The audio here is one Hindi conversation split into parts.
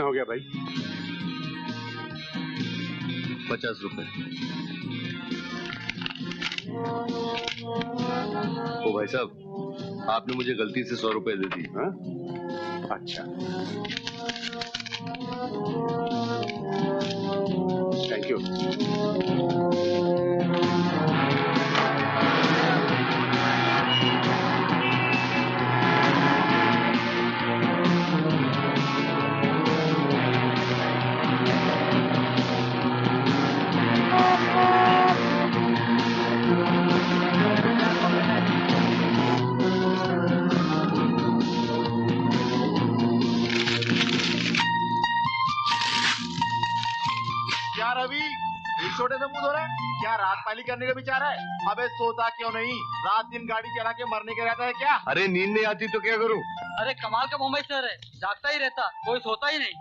हो गया भाई? 50 रुपए। ओ भाई साहब, आपने मुझे गलती से 100 रुपए दे दी। हाँ? अच्छा, थैंक यू। क्या रवि, छोटे से मुंह धो रहा है? क्या रात पाली करने का विचार है? अबे सोता क्यों नहीं? रात दिन गाड़ी चला के मरने का रहता है क्या? अरे नींद नहीं आती तो क्या करूं? अरे कमाल का मुंबई शहर है, जागता ही रहता, कोई सोता ही नहीं।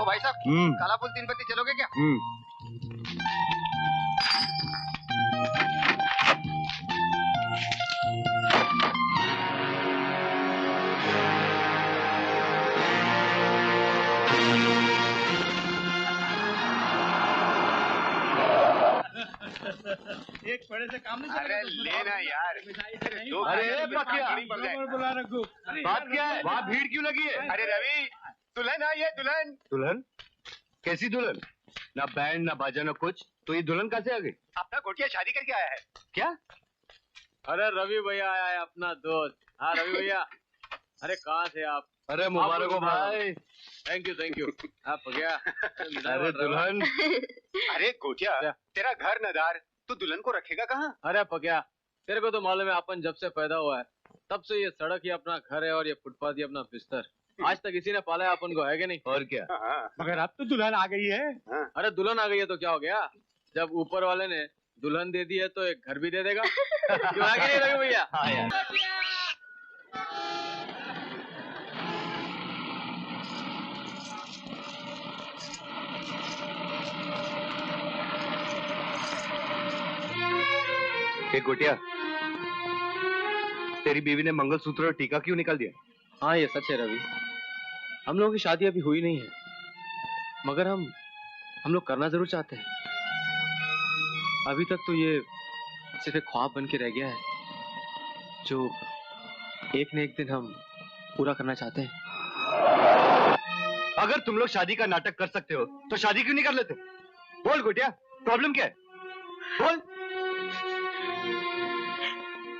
ओ भाई साहब, काला फूल 3 पत्ती चलोगे क्या? एक बड़े से काम नहीं अरे लेना यार। अरे बुला रखो। बात क्या है? वहाँ भीड़ क्यों लगी है? अरे रवि, दुल्हन आई है, दुल्हन। दुल्हन? कैसी दुल्हन? ना बैंड ना बाजा ना कुछ, तो ये दुल्हन कैसे आ गई? अपना गोटिया शादी करके आया है। क्या? अरे रवि भैया आया है अपना दोस्त। हाँ रवि भैया, अरे कहाँ थे आप? अरे मुबारक हो भाई। Thank you. आप गया? अरे दुल्हन। अरे गोटिया, तेरा घर नदार, तू दुल्हन को रखेगा कहाँ? अरे पक्या, तेरे को तो मालूम है अपन जब से पैदा हुआ है तब से ये सड़क ही अपना घर है और ये फुटपाथ ही अपना बिस्तर। आज तक इसी ने पाला है अपन को, है कि नहीं? और क्या? मगर अब तो दुल्हन आ गई है। अरे दुल्हन आ गई है तो क्या हो गया? जब ऊपर वाले ने दुल्हन दे दी है तो एक घर भी दे देगा। क्यों आगे नहीं रवि भैया? हाँ यार। एक गोटिया, तेरी बीवी ने मंगलसूत्र और टीका क्यों निकाल दिया? हाँ ये सच है रवि, हम लोगों की शादी अभी हुई नहीं है, मगर हम लोग करना जरूर चाहते हैं। अभी तक तो ये सिर्फ एक ख्वाब बन के रह गया है जो एक न एक दिन हम पूरा करना चाहते हैं। अगर तुम लोग शादी का नाटक कर सकते हो तो शादी क्यों नहीं कर लेते? बोल गोटिया, प्रॉब्लम क्या है? बोल।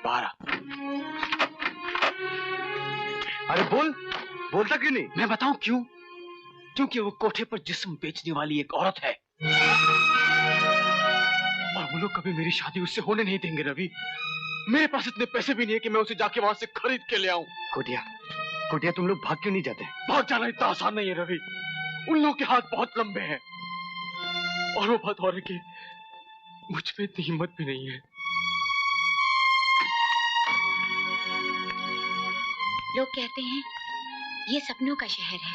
12। अरे बोल, बोलता क्यों नहीं? मैं बताऊं क्यों? क्योंकि वो कोठे पर जिस्म बेचने वाली एक औरत है और वो लोग कभी मेरी शादी उससे होने नहीं देंगे रवि। मेरे पास इतने पैसे भी नहीं है कि मैं उसे जाके वहां से खरीद के ले आऊं। गोटिया तुम लोग भाग क्यों नहीं जाते? भाग जाना इतना आसान नहीं है रवि, उन लोगों के हाथ बहुत लंबे हैं और वो बात और है कि मुझ पे इतनी हिम्मत भी नहीं है। लोग कहते हैं ये सपनों का शहर है,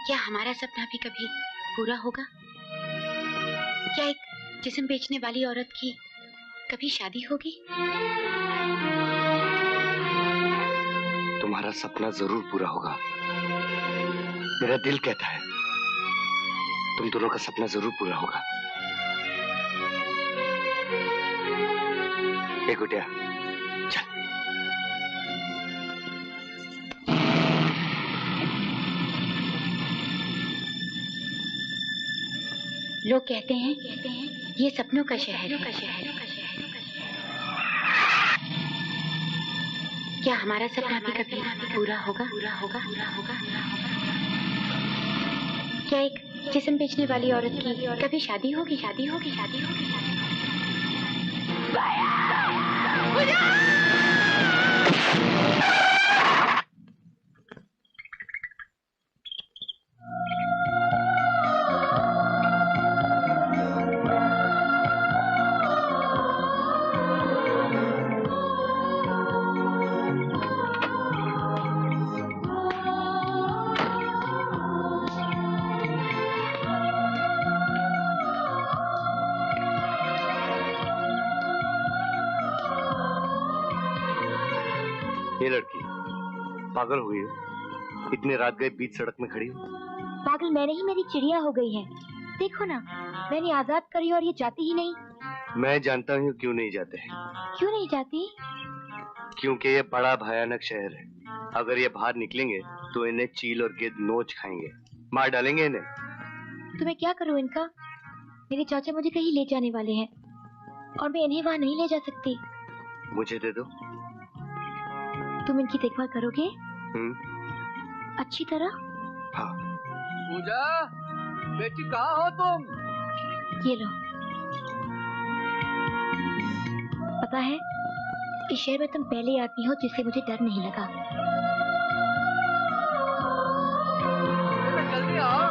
क्या हमारा सपना भी कभी पूरा होगा? क्या एक जिस्म बेचने वाली औरत की कभी शादी होगी? तुम्हारा सपना जरूर पूरा होगा, मेरा दिल कहता है तुम दोनों का सपना जरूर पूरा होगा। एक गोटिया, चल। लोग कहते हैं ये सपनों का शहर है, क्या हमारा सपना भी कभी पूरा होगा? क्या एक जिस्म बेचने वाली औरत की कभी शादी होगी? ये लड़की पागल हुई है, इतने रात गए बीच सड़क में खड़ी हो? पागल मैंने ही, मेरी चिड़िया हो गई है। देखो ना, मैंने आजाद करी और ये जाती ही नहीं। मैं जानता हूँ क्यों नहीं जाते। क्यों नहीं जाती? क्योंकि ये बड़ा भयानक शहर है। अगर ये बाहर निकलेंगे तो इन्हें चील और गिद्ध नोच खाएंगे, मार डालेंगे इन्हें। तो मैं क्या करूँ इनका? मेरे चाचा मुझे कहीं ले जाने वाले हैं और मैं इन्हें वहाँ नहीं ले जा सकती। मुझे दे दो। तुम इनकी देखभाल करोगे? अच्छी तरह? हाँ। पूजा, बेटी कहाँ हो तुम? ये लो। पता है, इस शहर में तुम पहले आदमी हो जिससे मुझे डर नहीं लगा। जल्दी आओ।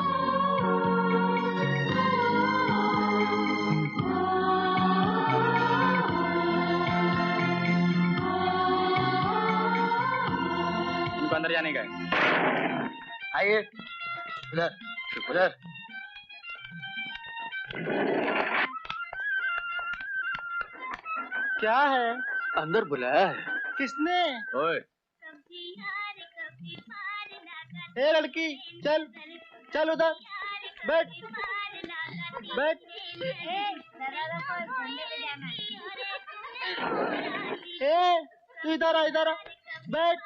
इनको अंदर जाने का है। आइए उधर उधर। क्या है? अंदर बुलाया है। किसने? ओए, ए लड़की, चल चल उधर बैठ बैठ। ए तू इधर आ बैठ।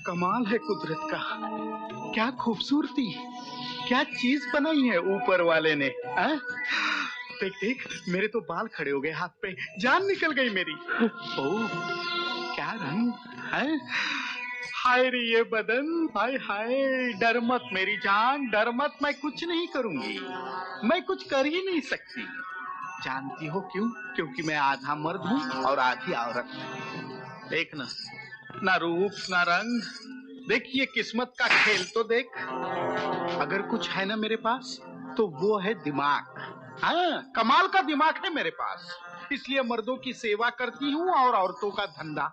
कमाल है कुदरत का, क्या खूबसूरती, क्या चीज बनाई है ऊपर वाले ने। देख देख, मेरे तो बाल खड़े हो गए हाथ पे, जान निकल गई मेरी। ओह क्या रंग है, हाय रे ये बदन, हाय हाय। डर मत मेरी जान, डर मत, मैं कुछ नहीं करूंगी, मैं कुछ कर ही नहीं सकती। जानती हो क्यों? क्योंकि मैं आधा मर्द हूँ और आधी औरत। देख ना रूप ना रंग, देख ये किस्मत का खेल तो देख। अगर कुछ है ना मेरे पास तो वो है दिमाग। हाँ, कमाल का दिमाग है मेरे पास, इसलिए मर्दों की सेवा करती हूँ और औरतों का धंधा।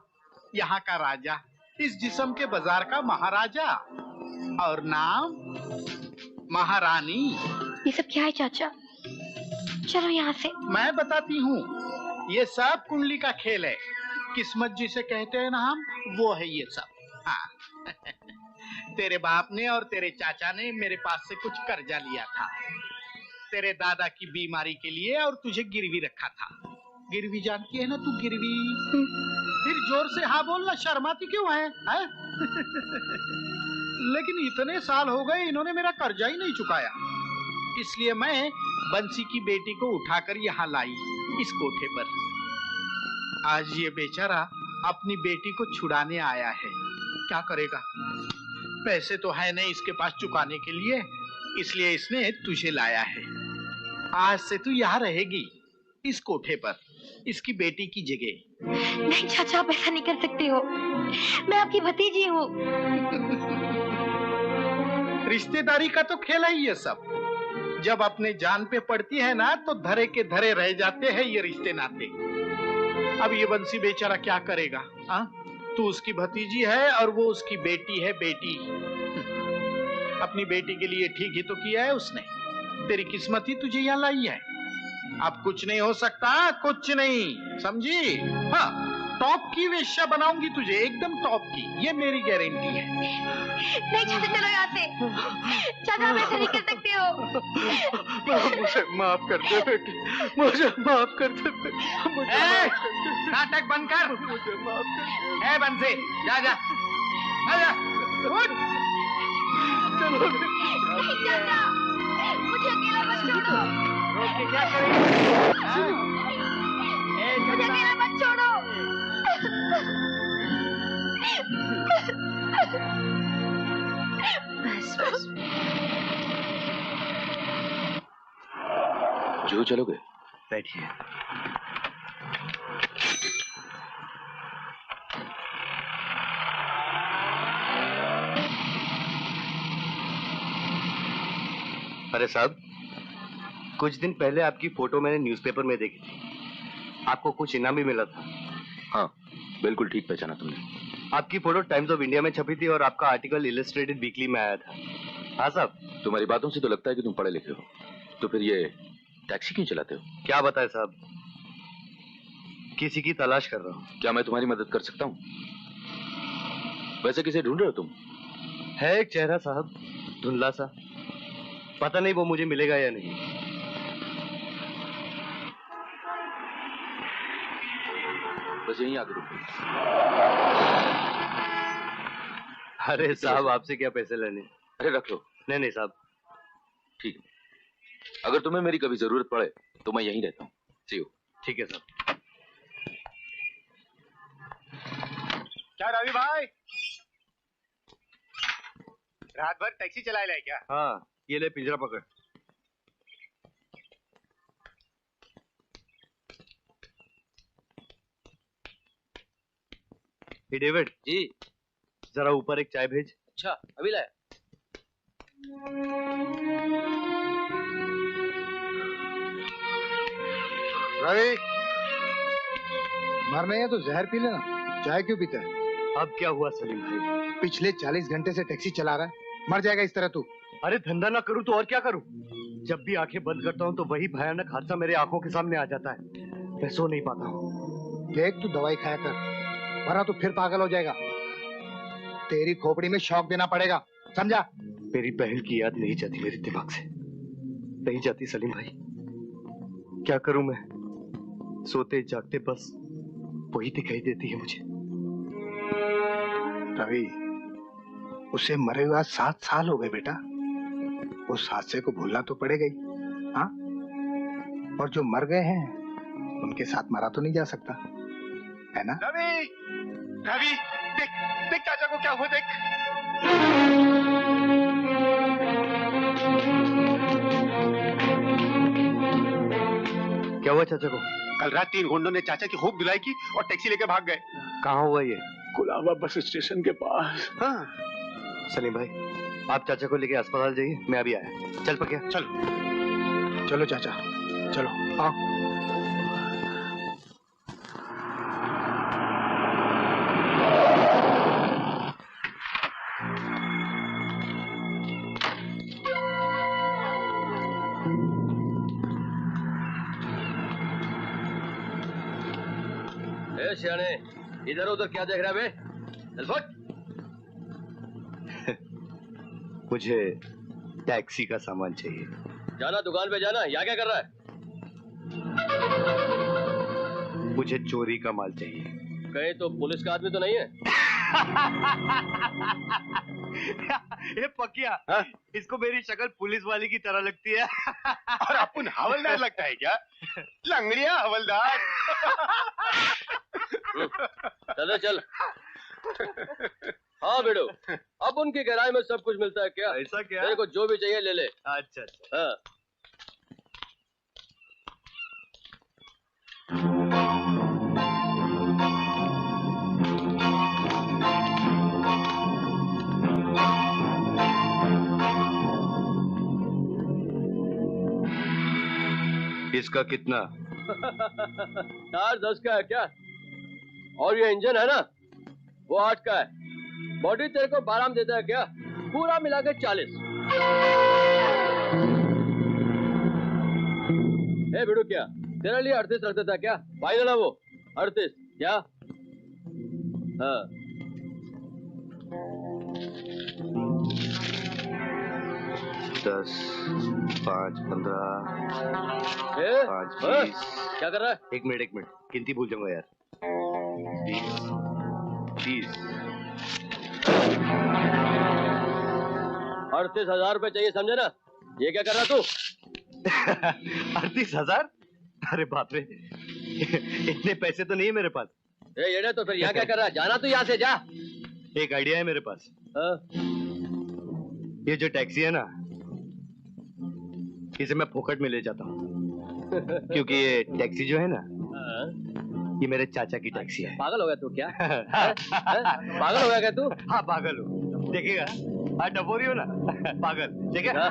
यहाँ का राजा, इस जिस्म के बाजार का महाराजा, और नाम महारानी। ये सब क्या है चाचा? चलो यहाँ से। मैं बताती हूँ, ये सब कुंडली का खेल है। किस्मत जिसे कहते हैं ना हम, वो है ये सब। हाँ तेरे बाप ने और तेरे चाचा ने मेरे पास से कुछ कर्जा लिया था तेरे दादा की बीमारी के लिए, और तुझे गिरवी रखा था। गिरवी जानती है ना तू? गिरवी। फिर जोर से हाँ बोलना, शर्माती क्यों है? लेकिन इतने साल हो गए इन्होंने मेरा कर्जा ही नहीं चुकाया, इसलिए मैं बंसी की बेटी को उठाकर यहाँ लाई इस कोठे पर। आज ये बेचारा अपनी बेटी को छुड़ाने आया है। क्या करेगा, पैसे तो है नहीं इसके पास चुकाने के लिए, इसलिए इसने तुझे लाया है। आज से तू यहाँ रहेगी इस कोठे पर, इसकी बेटी की जगह। नहीं चाचा, आप ऐसा नहीं कर सकते हो, मैं आपकी भतीजी हूँ। रिश्तेदारी का तो खेल है ये सब, जब अपने जान पे पड़ती है ना तो धरे के धरे रह जाते हैं ये रिश्ते नाते। अब ये बंसी बेचारा क्या करेगा? तू उसकी भतीजी है और वो उसकी बेटी है, बेटी। अपनी बेटी के लिए ठीक ही तो किया है उसने, तेरी किस्मत ही तुझे यहाँ लाई है। अब कुछ नहीं हो सकता, कुछ नहीं, समझी? हाँ, टॉप की वेश्या बनाऊंगी तुझे, एकदम टॉप की, ये मेरी गारंटी है। नहीं चाचा, चलो यहाँ से। चाचा आप ऐसा नहीं कर सकते हो। मुझे माफ कर दे बेटी, मुझे माफ कर दे बेटी। नाटक बंद कर, मुझे माफ कर दे। बंसी, जा जा जा, उठ। चलो नहीं चाचा, मुझे अकेला मत छोड़ो। रोक के क्या करेंगे? मुझे अकेला मत छोड़ो। बस नाइस। जो चलोगे? बैठिए। अरे साहब, कुछ दिन पहले आपकी फोटो मैंने न्यूज़पेपर में देखी थी। आपको कुछ इनाम भी मिला था। हाँ, बिल्कुल ठीक पहचाना तुमने। आपकी फोटो टाइम्स ऑफ इंडिया में छपी थी और आपका आर्टिकल इलस्ट्रेटेड वीकली में आया था। हाँ साहब। तुम्हारी बातों से तो लगता है कि तुम पढ़े लिखे हो, तो फिर ये टैक्सी क्यों चलाते हो? क्या बताएं साहब, किसी की तलाश कर रहा हूँ। क्या मैं तुम्हारी मदद कर सकता हूँ? वैसे किसे ढूंढ रहे हो तुम? है एक चेहरा साहब, धुंधला सा, पता नहीं वो मुझे मिलेगा या नहीं। बस यहीं आगे रुको। अरे साहब, आपसे क्या पैसे लेने? अरे रख लो। नहीं नहीं साहब। ठीक है, अगर तुम्हें मेरी कभी जरूरत पड़े तो मैं यहीं रहता हूँ। सी यू। ठीक है साहब। क्या रवि भाई, रात भर टैक्सी चला ले क्या? हाँ, ये ले पिंजरा पकड़। हे डेविड जी। जरा ऊपर एक चाय भेज। अच्छा, अभी लाया। रवि, मर नहीं है तो जहर पी लेना, चाय क्यों पीता है? अब क्या हुआ सलीम भाई? पिछले 40 घंटे से टैक्सी चला रहा है, मर जाएगा इस तरह तू। अरे धंधा ना करूं तो और क्या करूं? जब भी आंखें बंद करता हूं तो वही भयानक हादसा मेरे आंखों के सामने आ जाता है। मैं सो नहीं पाता हूं। देख, तू दवाई खाया कर, वरना तू फिर पागल हो जाएगा। तेरी खोपड़ी में शॉक देना पड़ेगा, समझा? मेरी बहन की याद नहीं जाती मेरे दिमाग से, नहीं जाती सलीम भाई। क्या करूं मैं? सोते जागते बस वही दिखाई देती है मुझे। रवि, उसे मरे हुए 7 साल हो गए बेटा। उस हादसे को भूलना तो पड़ेगा ही, हाँ? और जो मर गए हैं उनके साथ मरा तो नहीं जा सकता, है ना? रवि, रवि, देख देख चाचा को क्या हुआ, देख। क्या हुआ चाचा को? कल रात 3 गुंडों ने चाचा की खूब धुलाई की और टैक्सी लेके भाग गए। कहाँ हुआ ये? कुलाबा बस स्टेशन के पास। हाँ। सलीम भाई, आप चाचा को लेके अस्पताल जाइए, मैं अभी आया। चल पकिया। चलो चलो चाचा, चलो आओ। सियाने, इधर उधर क्या देख रहा है बे? चल फट। मुझे टैक्सी का सामान चाहिए। जाना दुकान पे जाना, यहाँ क्या कर रहा है? मुझे चोरी का माल चाहिए। कहीं तो पुलिस का आदमी तो नहीं है? ये पकिया, इसको मेरी शक्ल पुलिस वाले की तरह लगती है। और अपन हवलदार लगता है क्या? लंगड़िया हवलदार। चलो चल। हाँ बेटो, अब उनकी गहराई में सब कुछ मिलता है क्या? ऐसा क्या? तेरे को जो भी चाहिए ले ले। अच्छा अच्छा। हाँ। इसका कितना? टायर 10 का है क्या? और ये इंजन है ना, वो 8 का है। बॉडी तेरे को 12 में देता है क्या? पूरा मिला के 40। ए बिडू, क्या तेरे लिए 38 रख देता क्या? फाइनल है वो 38 क्या? हाँ। 10, 5, 15, 5, 20। क्या कर रहा है? एक मिनट गिनती भूल जाऊंगा यार। 20, 30। 38,000 रुपए चाहिए, समझे ना? ये क्या कर रहा तू? 38,000? अरे बाप रे, इतने पैसे तो नहीं है मेरे पास। ये तो फिर यहाँ क्या कर रहा है? जाना तो यहाँ से जा। एक आइडिया है मेरे पास। ये जो टैक्सी है ना, इसे मैं फोकट में ले जाता हूँ क्योंकि ये टैक्सी जो है ना, ये मेरे चाचा की टैक्सी है। पागल हो गया तू क्या? पागल हो गया क्या तू? हाँ पागल हूँ, देखेगा? हाँ डबोरी हो ना, पागल देखेगा?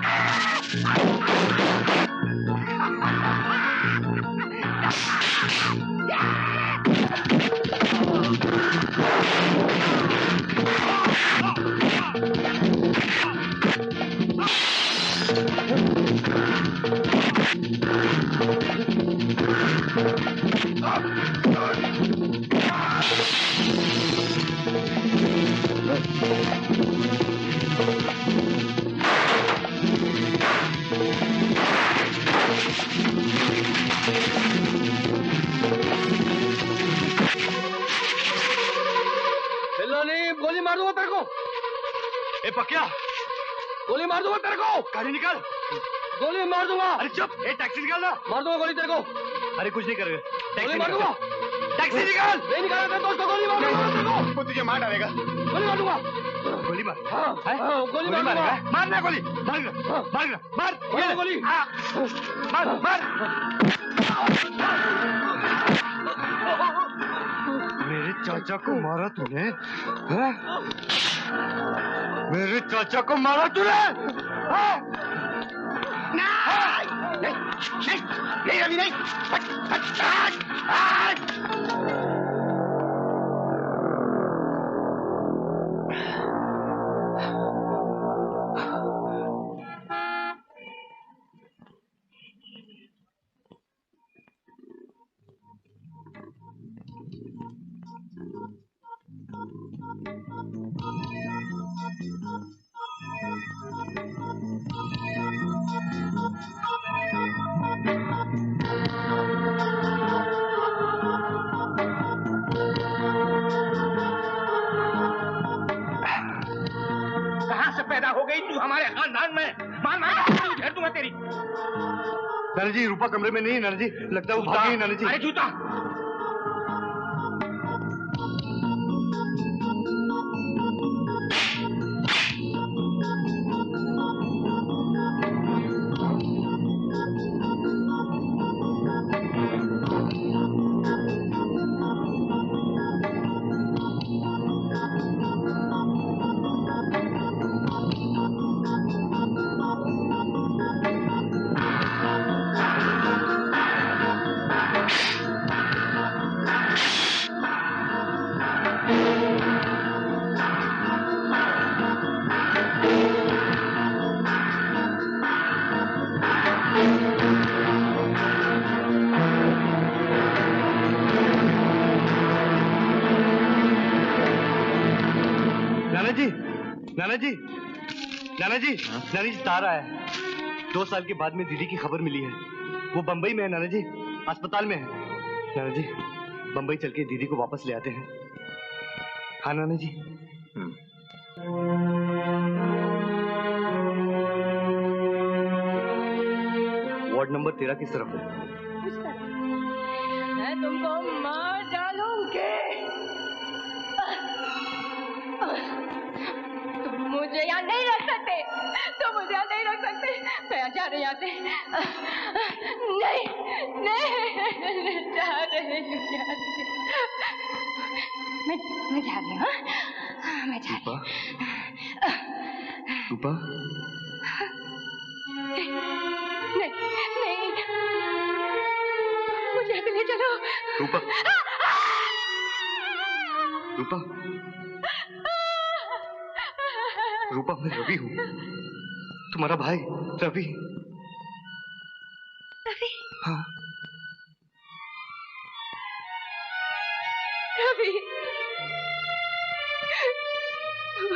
गोली मार दूंगा तेरे को। ए पक्या, गोली मार दूंगा तेरे को। गाड़ी निकाल। गोली मार दूंगा। अरे चुप, ए टैक्सी निकाल ना। मार दूंगा गोली तेरे को। अरे कुछ नहीं करेगा, गोली मार दूंगा। टैक्सी निकाल। नहीं निकाला तेरे दोस्त को, गोली मार दूंगा तेरे को। वो तुझे मार डालेगा। गोली मार दूंगा। गोली मार। गोली मारेगा। मारना गोली, मार मार मार गोली। मार मार। मेरे चाचा को मारा तूने? मेरे चाचा को मारा तूने? नहीं रवि नहीं। हमारे खानदान में मार मार घेर दूंगा तेरी। नाना जी रूपा कमरे में नहीं है नाना जी, लगता है वो भागी है नाना जी। अरे जूता नाना जी तार आया है। 2 साल के बाद में दीदी की खबर मिली है। वो बंबई में है नाना जी, अस्पताल में है। नाना जी बंबई चल के दीदी को वापस ले आते हैं। हाँ नाना जी। वार्ड नंबर 13 किस तरफ है? मैं तुमको मार डालूंगी। मुझे यहाँ नहीं रख सकते, तुम मुझे यहाँ नहीं रख सकते। मैं यहाँ जा रही यहाँ से। नहीं नहीं जा रही हूँ, मैं जा रही हूँ। मैं जा रही हूँ। रूपा नहीं नहीं, मुझे अकेले चलो। रूपा रूपा रूपा मैं रवि हूँ, तुम्हारा भाई रवि। रवि? हाँ रवि,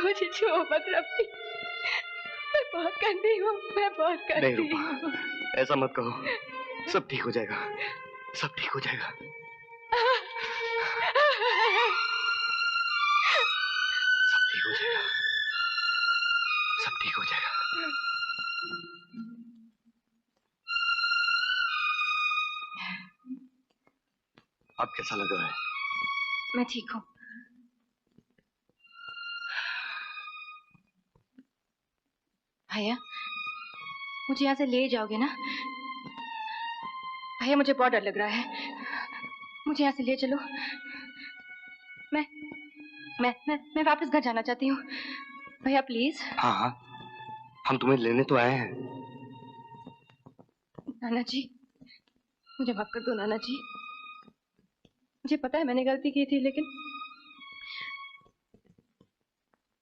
मुझे छुओ मत रवि, मैं बहुत गंदी हूँ, मैं बहुत गंदी हूँ। नहीं रूपा, ऐसा मत कहो, सब ठीक हो जाएगा, सब ठीक हो जाएगा। सब ठीक हो जाएगा, सब ठीक हो जाएगा। अब कैसा लग रहा है? मैं ठीक हूँ। भैया मुझे यहाँ से ले जाओगे ना? भैया मुझे बहुत डर लग रहा है, मुझे यहाँ से ले चलो। मैं वापस घर जाना चाहती हूँ भैया, प्लीज। हाँ हाँ, हम तुम्हें लेने तो आए हैं। नाना जी मुझे माफ कर दो नाना जी, मुझे पता है मैंने गलती की थी, लेकिन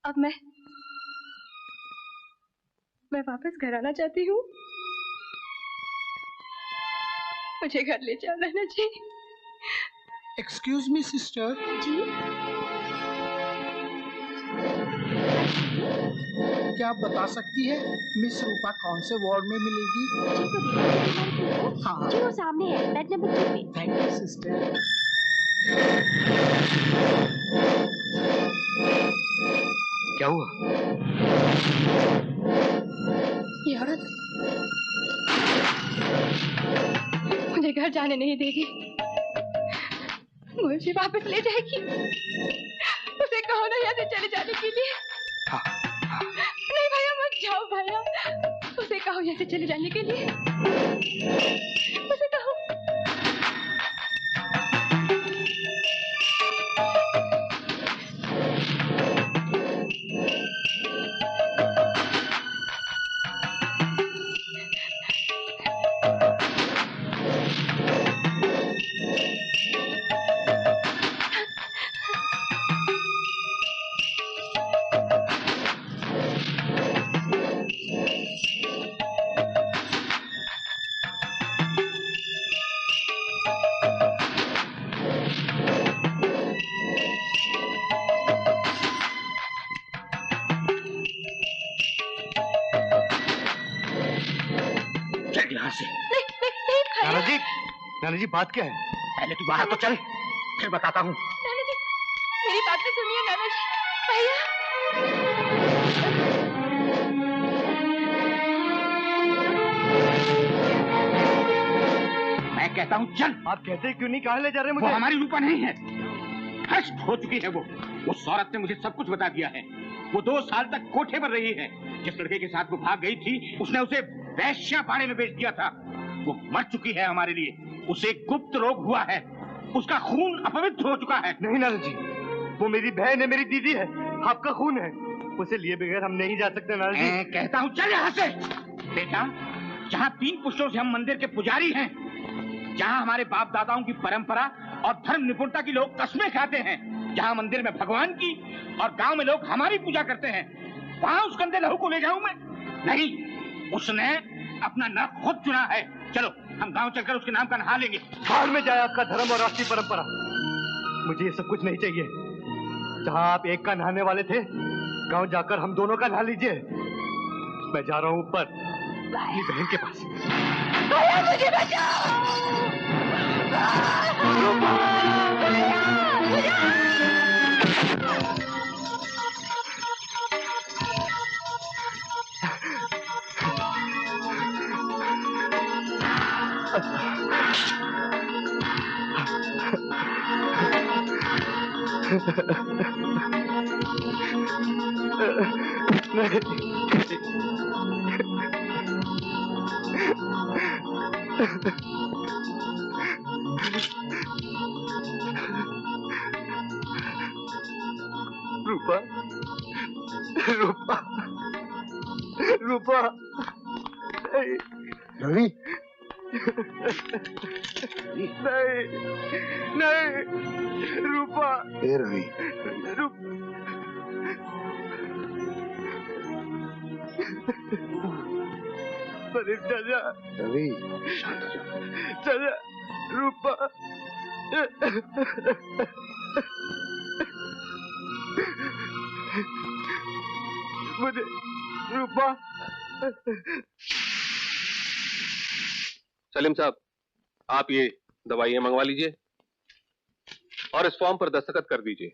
अब मैं वापस घर आना चाहती हूँ। मुझे घर ले जाओ नाना जी। Excuse me sister. जी क्या आप बता सकती है मिस रूपा कौन से वार्ड में मिलेगी? हाँ जी, वो सामने है, बेड नंबर 2 पे। Thank you sister. क्या हुआ? ये औरत मुझे घर जाने नहीं देगी, मुझे वापस ले जाएगी। उसे कहो ना यहाँ से चले जाने के लिए। हाँ, हाँ। नहीं भैया मत जाओ भैया, उसे कहो यहाँ से चले जाने के लिए, उसे कहो। नाना जी बात क्या है? पहले तू बाहर तो चल, फिर बताता हूँ। नाना जी मेरी बात तो सुनिए नाना जी। भैया मैं कहता हूँ चल। आप कहते क्यों नहीं? कहाँ ले जा रहे हैं मुझे? वो हमारी रूपा नहीं है, भ्रष्ट हो चुकी है वो। उस औरत ने मुझे सब कुछ बता दिया है। वो 2 साल तक कोठे पर रही है। जिस लड़के के साथ वो भाग गई थी उसने उसे वैश्या पाने में बेच दिया था। वो मर चुकी है हमारे लिए। उसे गुप्त रोग हुआ है, उसका खून अपवित्र हो चुका है। नहीं नाना जी, वो मेरी बहन है, मेरी दीदी है, आपका खून है। उसे लिए बगैर हम नहीं जा सकते नाना जी। मैं कहता हूँ चल यहाँ से। बेटा, जहाँ 3 पुरुषों से हम मंदिर के पुजारी हैं, जहाँ हमारे बाप दादाओं की परंपरा और धर्म निपुणता की लोग कस्में खाते हैं, जहाँ मंदिर में भगवान की और गांव में लोग हमारी पूजा करते हैं, वहाँ उस गंदे लहू को ले जाऊं मैं? नहीं, उसने अपना नरक खुद चुना है। चलो हम गांव चलकर उसके नाम का नहा लेंगे। बाहर में जाए आपका धर्म और राष्ट्रीय परंपरा, मुझे ये सब कुछ नहीं चाहिए। जहाँ आप एक का नहाने वाले थे, गांव जाकर हम दोनों का नहा लीजिए। मैं जा रहा हूँ ऊपर अपनी बहन के पास। भैया मुझे बचाओ। रूपा, रूपा, रूपा, रवि, नहीं, नहीं, रूपा, ए रवि, चाचा, रवि, चाचा, रूपा, मुझे रूपा। सलीम साहब, आप ये दवाइयां मंगवा लीजिए और इस फॉर्म पर दस्तखत कर दीजिए।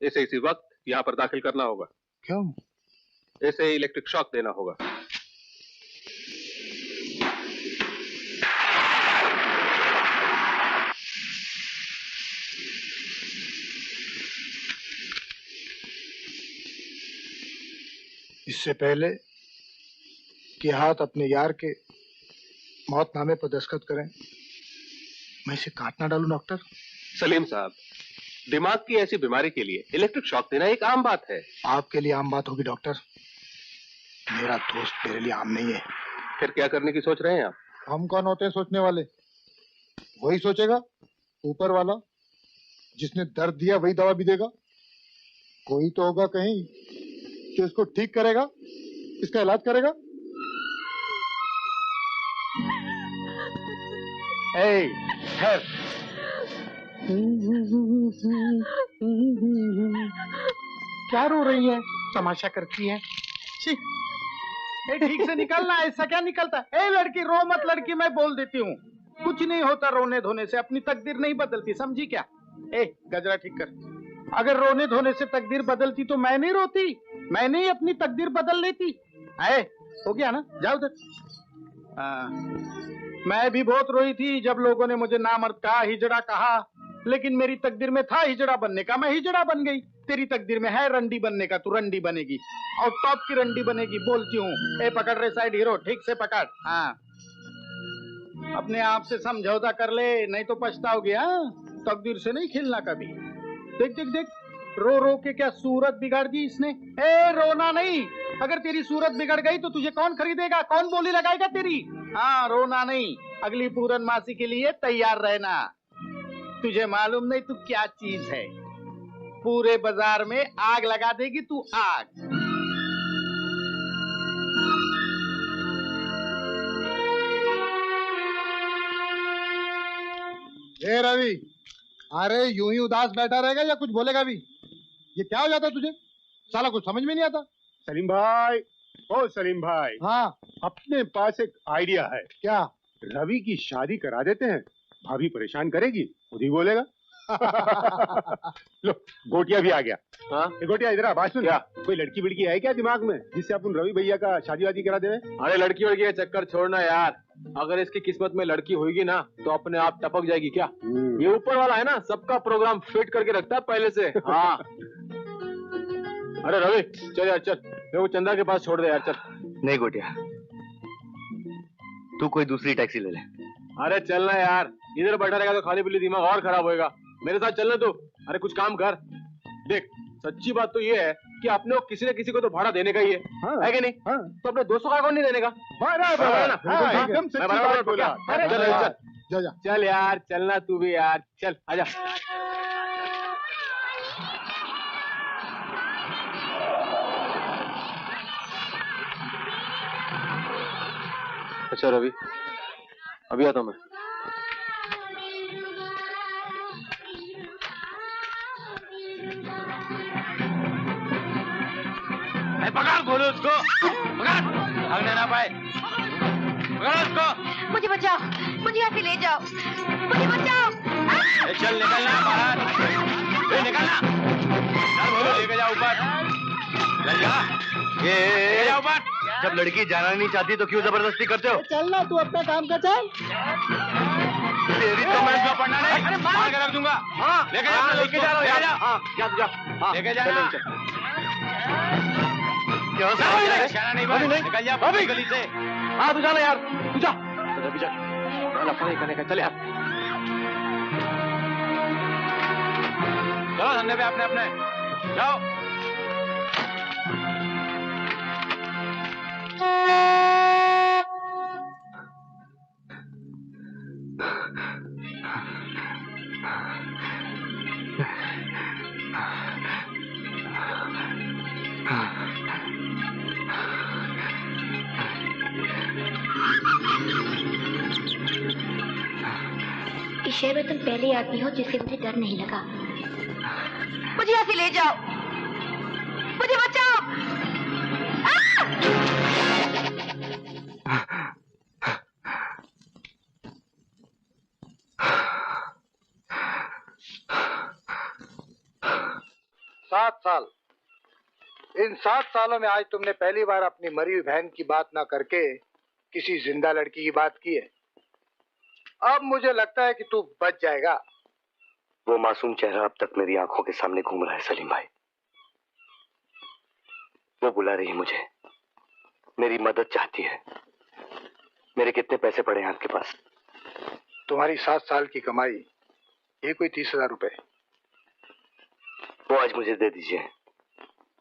इसे इसी वक्त यहाँ पर दाखिल करना होगा। क्यों? इसे इलेक्ट्रिक शॉक देना होगा। इससे पहले इसके हाथ अपने यार के मौतनामे पर दस्तखत करें। मैं इसे काट ना डालूं डॉक्टर? सलीम साहब, दिमाग की ऐसी बीमारी के लिए इलेक्ट्रिक शॉक देना एक आम बात है। आपके लिए आम बात होगी डॉक्टर, मेरा दोस्त मेरे लिए आम नहीं है। फिर क्या करने की सोच रहे हैं आप? हम कौन होते हैं सोचने वाले? वही सोचेगा ऊपर वाला, जिसने दर्द दिया वही दवा भी देगा। कोई तो होगा कहीं जो इसको ठीक करेगा, इसका इलाज करेगा। खैर, क्या रो रही है? तमाशा करती है। ठीक से निकलना, ऐसा क्या निकलता है? लड़की रो मत, लड़की मैं बोल देती हूँ, कुछ नहीं होता रोने धोने से, अपनी तकदीर नहीं बदलती, समझी क्या? गजरा ठीक कर। अगर रोने धोने से तकदीर बदलती तो मैं नहीं रोती, मैं नहीं अपनी तकदीर बदल लेती। हो गया ना, जाओ उधर। मैं भी बहुत रोई थी जब लोगों ने मुझे नामर्द कहा, हिजड़ा कहा, लेकिन मेरी तकदीर में था हिजड़ा बनने का, मैं हिजड़ा बन गई। तेरी तकदीर में है रंडी बनने का, तू रंडी बनेगी और टॉप की रंडी बनेगी, बोलती हूँ। पकड़ रे साइड हीरो, ठीक से पकड़। हाँ, अपने आप से समझौता कर ले, नहीं तो पछताओगे। हाँ, तकदीर से नहीं खेलना कभी। देख देख देख, रो रो के क्या सूरत बिगाड़ दी इसने। रोना नहीं, अगर तेरी सूरत बिगड़ गई तो तुझे कौन खरीदेगा, कौन बोली लगाएगा तेरी? हाँ, रोना नहीं, अगली पूरनमासी के लिए तैयार रहना। तुझे मालूम नहीं तू क्या चीज है, पूरे बाजार में आग लगा देगी तू, आग। रवि, अरे यूं ही उदास बैठा रहेगा या कुछ बोलेगा भी? ये क्या हो जाता तुझे? साला कुछ समझ में नहीं आता। सलीम भाई, ओ सलीम भाई। हाँ, अपने पास एक आइडिया है। क्या? रवि की शादी करा देते हैं, भाभी परेशान करेगी, खुद ही बोलेगा। लो, गोटिया भी आ गया। हाँ? गोटिया इधर आ, बात सुन। क्या कोई लड़की बिड़की है क्या दिमाग में जिससे अपन रवि भैया का शादी वादी करा देवे? अरे लड़की वड़की का चक्कर छोड़ना यार, अगर इसकी किस्मत में लड़की होगी ना तो अपने आप टपक जाएगी। क्या ये ऊपर वाला है ना, सबका प्रोग्राम फिट करके रखता है पहले से। हाँ। अरे रवि चल यार, चल मेरे को चंदा के पास छोड़ दे यार, चल। नहीं गोटिया, तू कोई दूसरी टैक्सी ले ले। अरे चलना यार, इधर बैठा रहेगा तो खाली पीली दिमाग और खराब होएगा। मेरे साथ चलना तू। अरे कुछ काम कर। देख, सच्ची बात तो ये है कि अपने को किसी न किसी को तो भाड़ा देने का ही है। हाँ, है कि नहीं? हाँ। तो अपने दोस्तों का कौन नहीं देने का? एकदम सच्ची बात बोला। चल यार, चलना तू भी यार, चल आजा। अच्छा रवि, अभी आता हूँ मैं। पकड़, खोलो उसको, पकड़, भागने ना पाए, पकड़ उसको। मुझे बचाओ, मुझे यहाँ से ले जाओ, मुझे बचाओ। चल निकलना बाहर, निकलना, चल बोलो, लेके जाओ ऊपर, ले जाओ ऊपर। जब लड़की जाना नहीं चाहती तो क्यों जबरदस्ती करते हो? चलना, तू अपना काम कर, चल। तेरी तो मैं इसमें पढ़ना नहीं, मार के रख दूंगा। हाँ, लेके जा, लेके जा, लेके जा, हाँ, जा, लेके जा। नहीं भाई, निकल जा भाभी गली से। हाँ तू जाना यार, तू जा, अभी जा, लफड़ा नहीं करने का, चल यार। चलो धंधे पे अपने अपने जाओ। इस शहर में तुम पहले आदमी हो जिससे मुझे डर नहीं लगा। मुझे यहाँ से ले जाओ, मुझे बचाओ। 7 साल, इन 7 सालों में आज तुमने पहली बार अपनी मरी हुई बहन की बात ना करके किसी जिंदा लड़की की बात की है। अब मुझे लगता है कि तू बच जाएगा। वो मासूम चेहरा अब तक मेरी आंखों के सामने घूम रहा है सलीम भाई। वो बुला रही है मुझे, मेरी मदद चाहती है। मेरे कितने पैसे पड़े हैं आपके पास? तुम्हारी 7 साल की कमाई, ये कोई 30,000 रुपए। वो आज मुझे दे दीजिए,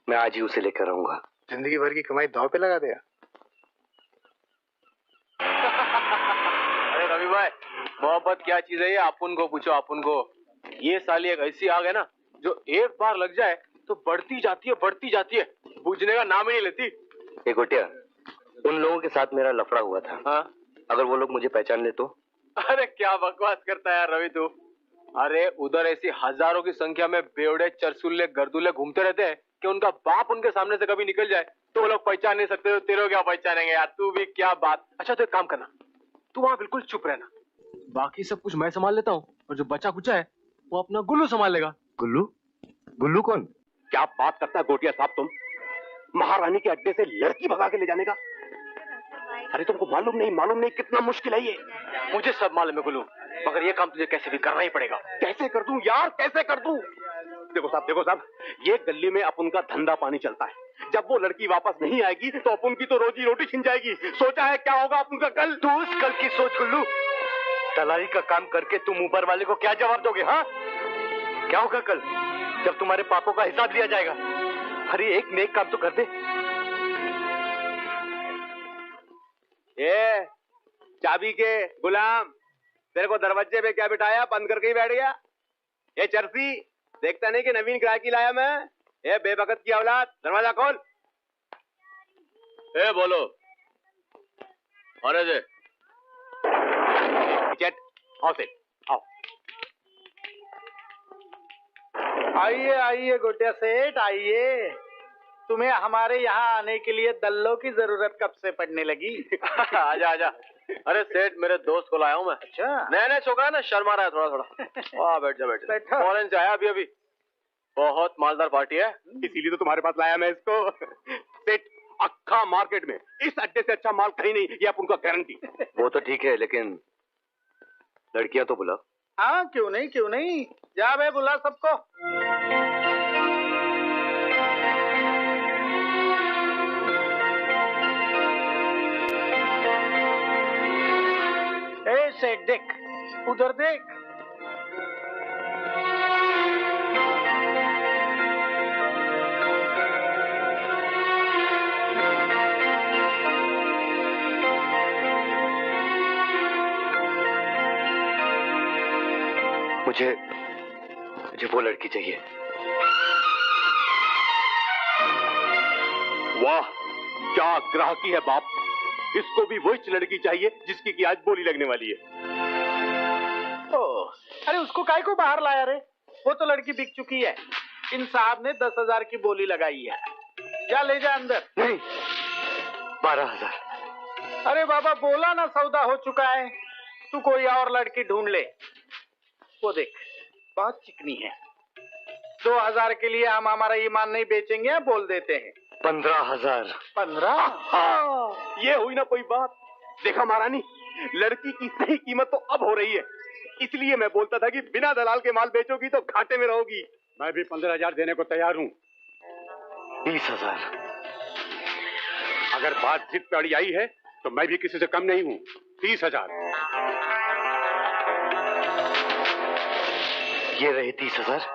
मैं आज ही उसे लेकर आऊंगा। जिंदगी भर की कमाई दांव पे लगा दिया। अरे रवि भाई, मोहब्बत क्या चीज है ये अपन को पूछो, अपन को। ये साली एक ऐसी आग है ना जो एक बार लग जाए तो बढ़ती जाती है, बुझने का नाम ही नहीं लेती। एक गोटिया, उन लोगों के साथ मेरा लफड़ा हुआ था। हाँ? अगर वो लोग मुझे पहचान ले तो? अरे क्या बकवास करता है यार रवि तू। अरे उधर ऐसी हजारों की संख्या में बेवड़े, चरसुल्ले, गर्दुल्ले घूमते रहते हैं कि उनका बाप उनके सामने से कभी निकल जाए तो वो लोग पहचान नहीं सकते, तो तेरे क्या पहचानेंगे यार। तू भी क्या बात। अच्छा तो एक काम करना, तू वहां बिल्कुल चुप रहना, बाकी सब कुछ मैं संभाल लेता हूँ, और जो बचा कुचा है वो अपना गुल्लू संभाल लेगा। गुल्लू? गुल्लू कौन? क्या बात करता है गोटिया साहब तुम? महारानी के अड्डे से लड़की भगा के ले जाने का? अरे तुमको मालूम नहीं कितना मुश्किल है ये। मुझे सब मालूम है गुल्लू, मगर ये काम तुझे कैसे भी करना ही पड़ेगा। कैसे कर दूं यार, कैसे कर दूं? देखो साहब, ये गली में अपन का धंधा पानी चलता है। जब वो लड़की वापस नहीं आएगी तो अपन की तो रोजी रोटी छिन जाएगी। सोचा है क्या होगा अपन का कल? तू उस कल की सोच गुल्लू। दलाली का काम करके तुम ऊपर वाले को क्या जवाब दोगे? हाँ, क्या होगा कल जब तुम्हारे पापों का हिसाब लिया जाएगा? अरे एक नेक काम तो कर दे। ये चाबी के गुलाम, तेरे को दरवाजे पे क्या बिठाया, बंद करके ही बैठ गया? ये चरसी, देखता नहीं कि नवीन ग्राहकी लाया मैं? ये बेबकत की औलाद, दरवाजा खोल। ए बोलो। अरे चेट, आओ सेठ, आओ। आइए गोटिया सेठ, आइए। तुम्हें हमारे यहाँ आने के लिए दल्लों की जरूरत कब से पड़ने लगी? आजा। अरे सेठ, मेरे दोस्त को लाया हूँ मैं। अच्छा, नया छोकरा है ना, शर्मा रहा है थोड़ा। बैठ जा। फॉरेन से आया अभी। बहुत मालदार पार्टी है, इसीलिए तो तुम्हारे पास लाया मैं इसको। सेठ, अक्खा मार्केट में इस अड्डे से अच्छा माल कहीं नहीं, ये अपन का गारंटी। वो तो ठीक है, लेकिन लड़कियां तो बुला। हाँ, क्यों नहीं। जा बे, बुला सबको। ए सेठ, देख उधर देख। मुझे वो लड़की चाहिए। वाह, क्या ग्राहकी है बाप। इसको भी वही लड़की चाहिए जिसकी की आज बोली लगने वाली है। अरे उसको काहे को बाहर लाया रे? वो तो लड़की बिक चुकी है। इन साहब ने 10,000 की बोली लगाई है। जा ले जा अंदर। नहीं, 12,000। अरे बाबा, बोला ना सौदा हो चुका है। तू कोई और लड़की ढूंढ ले। वो देख, बहुत चिकनी है। 2,000 के लिए हम हमारा ईमान नहीं बेचेंगे, बोल देते हैं। 15,000। 15? ये हुई ना कोई बात। देखा महारानी, लड़की की सही कीमत तो अब हो रही है। इसलिए मैं बोलता था कि बिना दलाल के माल बेचोगी तो घाटे में रहोगी। मैं भी 15,000 देने को तैयार हूँ। 20,000। अगर बात जिद पे अड़ी आई है तो मैं भी किसी से कम नहीं हूँ। 30,000। ये रहे 30,000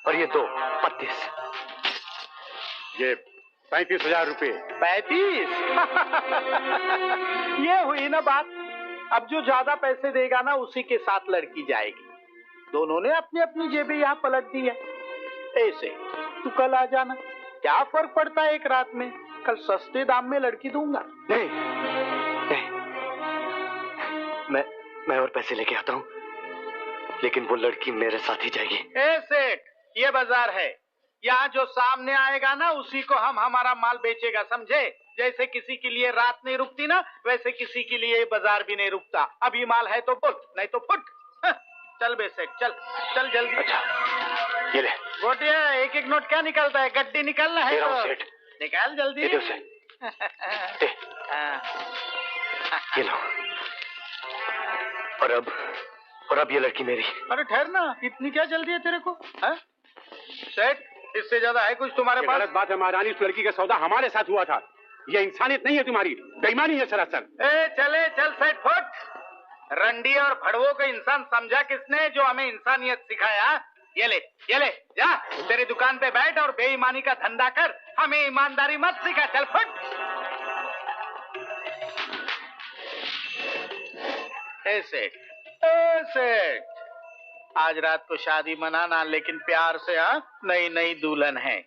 और ये 2, 32। ये 35,000 रुपए। 35? ये हुई ना बात। अब जो ज्यादा पैसे देगा ना, उसी के साथ लड़की जाएगी। दोनों ने अपनी अपनी जेबें यहाँ पलट दी है। ऐसे तू कल आ जाना, क्या फर्क पड़ता है एक रात में। कल सस्ते दाम में लड़की दूंगा। नहीं, मैं और पैसे लेके आता हूँ, लेकिन वो लड़की मेरे साथ ही जाएगी। ऐसे ये बाजार है, यहाँ जो सामने आएगा ना, उसी को हम हमारा माल बेचेगा, समझे? जैसे किसी के लिए रात नहीं रुकती ना, वैसे किसी के लिए बाजार भी नहीं रुकता। अभी माल है तो बोल, नहीं तो फुट। चल बे सेठ, चल जल्दी। अच्छा, ये ले। गोटिया, एक एक नोट क्या निकलता है? गड्डी निकालना है तो सेठ। निकाल जल्दी। ये लो। और अब ये लड़की मेरी। अरे ठहर ना, इतनी क्या जल्दी है तेरे को? सेठ, इससे ज्यादा है कुछ तुम्हारे पास? गलत बात है महारानी, उस लड़की का सौदा हमारे साथ हुआ था। ये इंसानियत नहीं है तुम्हारी, बेईमानी है सरासर। चले चल सेट फुट। रंडी और भड़वों को इंसान समझा किसने जो हमें इंसानियत सिखाया? ये ले जा तेरी दुकान पे बैठ और बेईमानी का धंधा कर, हमें ईमानदारी मत सिखा। चल फुट। सेठ आज रात को शादी मनाना, लेकिन प्यार से। हाँ, नई दुल्हन है।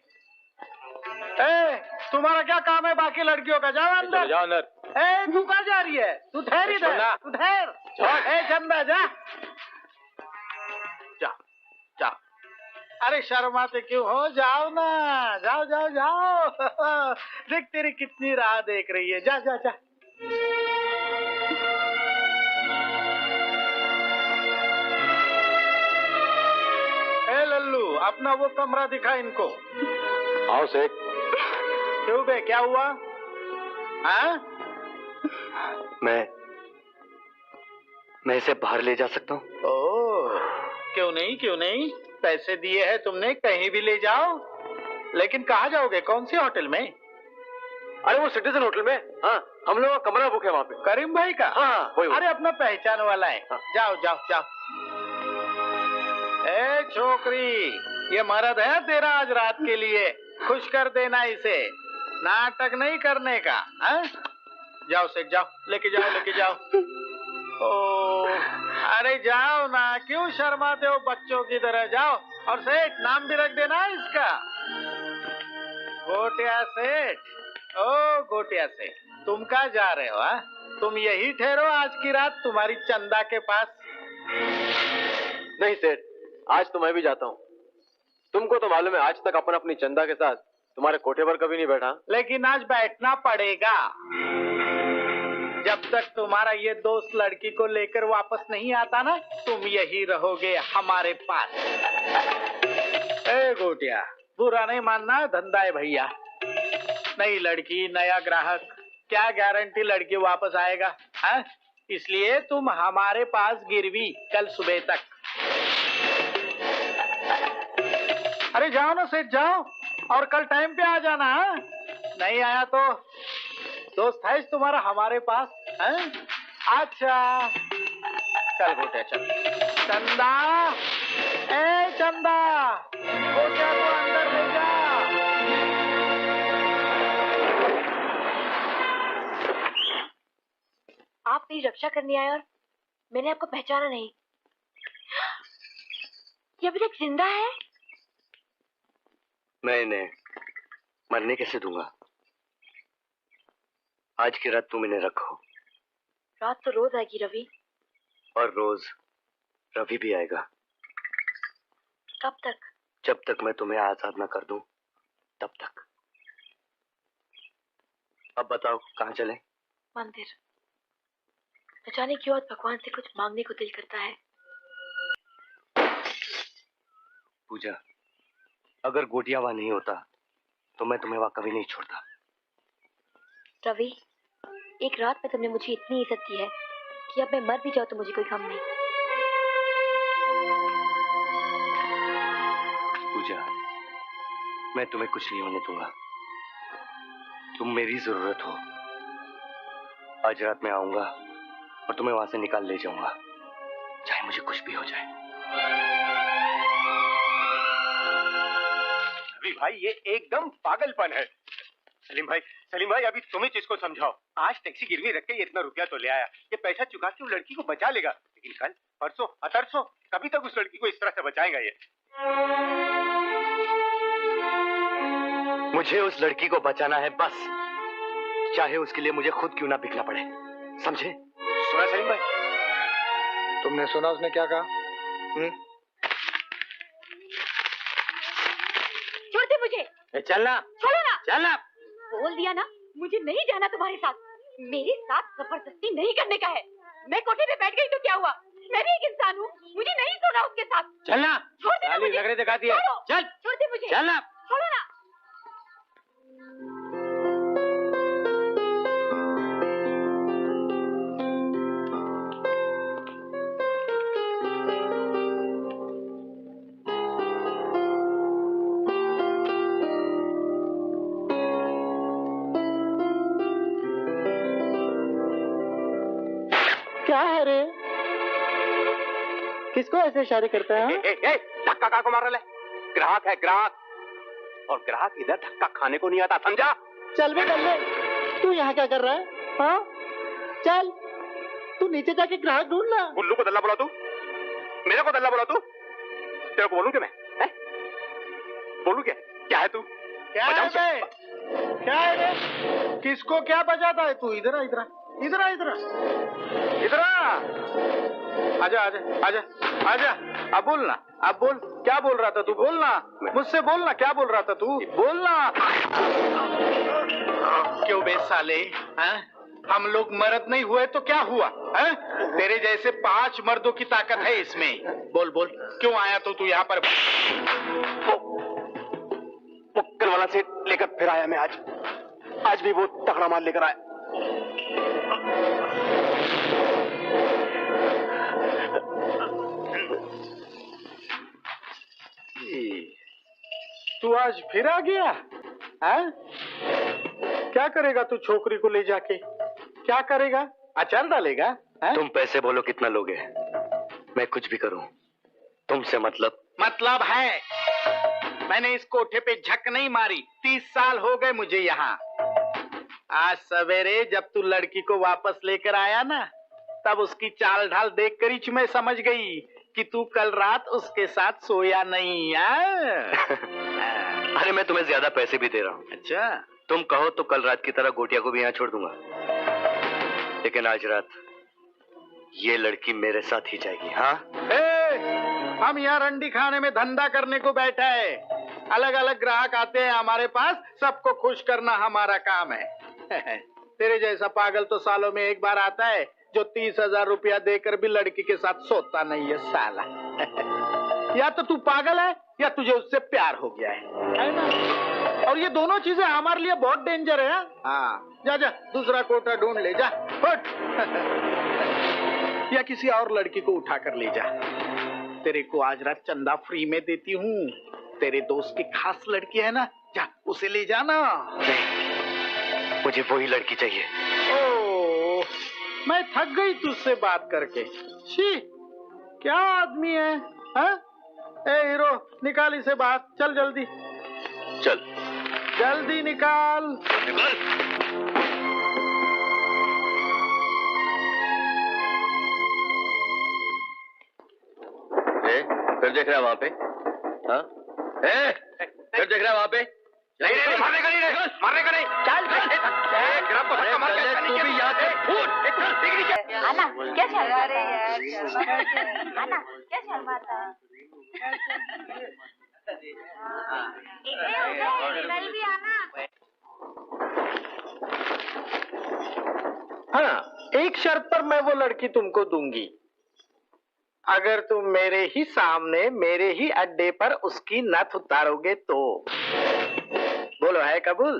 तुम्हारा क्या काम है बाकी लड़कियों का? जाओ अंदर। जाओ अंदर। तू कहाँ जा रही है? तू ठहर इधर, तू ठहर। चंदा जा। अरे शर्माते क्यों हो? जाओ ना, जाओ। देख तेरी कितनी राह देख रही है। जा। लल्लू, अपना वो कमरा दिखा इनको। आओ सेठ। क्यों बे, क्या हुआ? हाँ? मैं इसे बाहर ले जा सकता हूँ? ओह, क्यों नहीं? पैसे दिए हैं तुमने, कहीं भी ले जाओ। लेकिन कहाँ जाओगे? कौन सी होटल में? अरे वो सिटीजन होटल में। हाँ, हम लोग का कमरा बुक है वहाँ पे। करीम भाई का? हाँ, वही। अरे अपना पहचान वाला है। हाँ। जाओ। ए छोकरी, ये मर्द है तेरा आज रात के लिए, खुश कर देना इसे, नाटक नहीं करने का। हाँ? जाओ सेठ, जाओ, लेके जाओ। ओ, अरे जाओ ना, क्यों शर्माते हो बच्चों की तरह? जाओ। और सेठ नाम भी रख देना इसका, गोटिया सेठ। ओ गोटिया सेठ, तुम कहाँ जा रहे हो? हाँ, तुम यही ठहरो आज की रात तुम्हारी चंदा के पास। नहीं सेठ, आज तो मैं भी जाता हूँ। तुमको तो मालूम है, आज तक अपन अपनी चंदा के साथ तुम्हारे कोठे पर कभी नहीं बैठा। लेकिन आज बैठना पड़ेगा। जब तक तुम्हारा ये दोस्त लड़की को लेकर वापस नहीं आता ना, तुम यही रहोगे हमारे पास। ए गोटिया, बुरा नहीं मानना, धंधा है भैया। नई लड़की, नया ग्राहक, क्या गारंटी लड़की वापस आएगा? हाँ? इसलिए तुम हमारे पास गिरवी कल सुबह तक। अरे जाओ ना सेठ, जाओ, और कल टाइम पे आ जाना। हाँ? नहीं आया तो दोस्त है तुम्हारा हमारे पास। हैं? अच्छा चल गोटिया, चल। चंदा, ए चंदा, गोटिया को अंदर ले जा। आप मेरी रक्षा करने आए और मैंने आपको पहचाना नहीं। ये अभी तक जिंदा है? मैं इन्हें मरने कैसे दूंगा? आज की रात तुम इन्हें रखो। रात तो रोज आएगी रवि। और रोज रवि भी आएगा। कब तक? जब तक मैं तुम्हें आजाद न कर दूं, तब तक। अब बताओ कहाँ चले? मंदिर। न जाने क्यों आज भगवान से कुछ मांगने को दिल करता है। पूजा, अगर गोटिया वहां नहीं होता तो मैं तुम्हें वहां कभी नहीं छोड़ता। रवि, एक रात में तुमने मुझे इतनी इज्जत दी है कि अब मैं मर भी जाऊं तो मुझे कोई गम नहीं। पूजा, मैं तुम्हें कुछ नहीं होने दूंगा। तुम मेरी जरूरत हो। आज रात मैं आऊंगा और तुम्हें वहां से निकाल ले जाऊंगा, चाहे मुझे कुछ भी हो जाए। अभी भाई ये एकदम पागलपन है। सलीम भाई अभी तुम ही चीज को समझाओ। आज टैक्सी गिरवी रख के ये इतना रुपया तो ले आया, ये पैसा चुका के उस लड़की को बचा लेगा, लेकिन कल परसों अतरसों कभी तक उस लड़की को इस तरह से बचाएगा ये? मुझे उस लड़की को बचाना है बस, चाहे उसके लिए मुझे खुद क्यों ना बिकना पड़े, समझे? सुना सलीम भाई? तुमने सुना उसने क्या कहा? छोड़ दे मुझे। चलना, छोड़ो ना। चलना। बोल दिया ना, मुझे नहीं जाना तुम्हारे साथ। मेरे साथ जबरदस्ती नहीं करने का है। मैं कोठे पे बैठ गई तो क्या हुआ? मैं भी एक इंसान हूँ, मुझे नहीं सोना उसके साथ। चलना। छोड़ दे मुझे। नखरे दिखाती है। चल। छोड़ दे मुझे। चलना। छोड़ो ना। क्या है रे? किसको ऐसे इशारे करता है? धक्का का को मार रहा है? ग्राहक है, ग्राहक। और ग्राहक इधर धक्का खाने को नहीं आता, समझा? चल बे चल बे, तू यहाँ क्या कर रहा है? हाँ चल, तू नीचे जाके ग्राहक ढूंढ ला। गुल्लू को दल्ला बोला तू? मेरे को दल्ला बोला तू? तेरे को बोलूं क्या मैं? बोलूं क्या? क्या है तू? क्या है बे? क्या है रे? किसको क्या बजाता है तू? इधर आ, इधर आ, इधर आ, इधर आ, इधर आ। आजा आजा आजा आजा, अब बोलना, अब बोल। क्या बोल रहा था तू? बोलना, मुझसे बोलना, क्या बोल रहा था तू? बोलना। क्यों बे साले? हम लोग मर्द नहीं हुए तो क्या हुआ? तेरे जैसे 5 मर्दों की ताकत है इसमें। बोल बोल, क्यों आया तो तू यहाँ पर? मुक्कल वाला सेट लेकर फिर आया मैं आज भी वो तगड़ा माल लेकर आया। तू आज फिर आ गया? क्या करेगा तू छोकरी को ले जाके? क्या करेगा? अचार डालेगा? तुम पैसे बोलो कितना लोगे, मैं कुछ भी करूं, तुमसे मतलब है। मैंने इस कोठे पे झक नहीं मारी, 30 साल हो गए मुझे यहाँ। आज सवेरे जब तू लड़की को वापस लेकर आया ना, तब उसकी चाल ढाल देखकर ही मैं समझ गई कि तू कल रात उसके साथ सोया नहीं। अरे मैं तुम्हें ज्यादा पैसे भी दे रहा हूँ। अच्छा, तुम कहो तो कल रात की तरह गोटिया को भी यहाँ छोड़ दूंगा, लेकिन आज रात ये लड़की मेरे साथ ही जाएगी। हाँ, हम यहाँ रंडी खाने में धंधा करने को बैठा है। अलग अलग ग्राहक आते हैं हमारे पास, सबको खुश करना हमारा काम है। तेरे जैसा पागल तो सालों में एक बार आता है, जो 30,000 रुपया देकर भी लड़की के साथ सोता नहीं है साला। या तो तू पागल है या तुझे उससे प्यार हो गया है ना? और ये दोनों चीजें हमारे लिए बहुत डेंजर है। हाँ, जा जा दूसरा कोटा ढूंढ ले जा, फट। या किसी और लड़की को उठा कर ले जा। तेरे को आज रात चंदा फ्री में देती हूँ। तेरे दोस्त की खास लड़की है ना, जा उसे ले जाना। नहीं, मुझे वही लड़की चाहिए। ओह, मैं थक गई तुझसे बात करके। छी, क्या आदमी है? ए हीरो, निकाल इसे बाहर, चल जल्दी। चल जल्दी निकाल। फिर देख रहा है वहाँ पे? हाँ? फिर देख रहा है वहाँ पे? नहीं, मारने का नहीं। चल तू भी यहाँ से फूट। आना, क्या शर्माता है? आना, क्या शर्माता है? इधर भी आना। हाँ, एक शर्त पर मैं वो लड़की तुमको दूंगी, अगर तुम मेरे ही सामने मेरे ही अड्डे पर उसकी नथ उतारोगे तो। बोलो, है कबूल?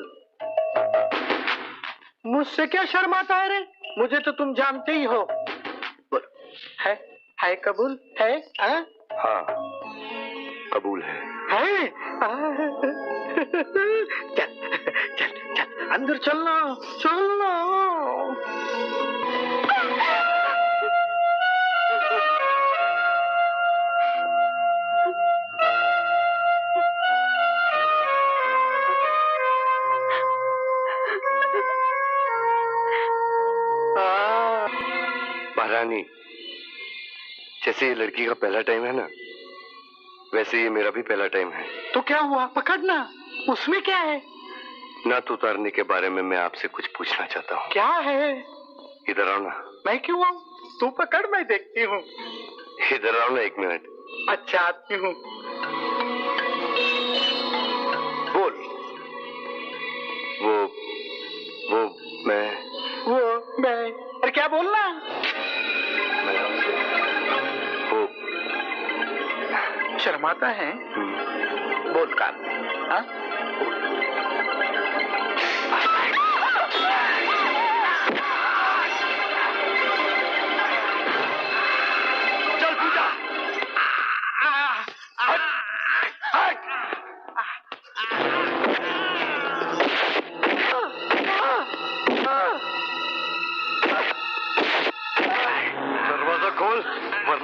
मुझसे क्या शर्माता है रे? मुझे तो तुम जानते ही हो। बोलो, है कबूल? है? हाँ, कबूल है। चल चल चल, अंदर चलना चलना। महारानी, जैसे ये लड़की का पहला टाइम है ना, वैसे ये मेरा भी पहला टाइम है। तो क्या हुआ? पकड़ना, उसमें क्या है? नथ उतारने के बारे में मैं आपसे कुछ पूछना चाहता हूँ। क्या है? इधर आओ ना। मैं क्यों आऊँ? तू पकड़, मैं देखती हूँ। इधर आओ ना, 1 मिनट। अच्छा, आती हूँ। बोल। वो मैं अरे क्या बोलना? मैं आपसे वो शर्माता है? बोल कान। हाँ? चल पूजा।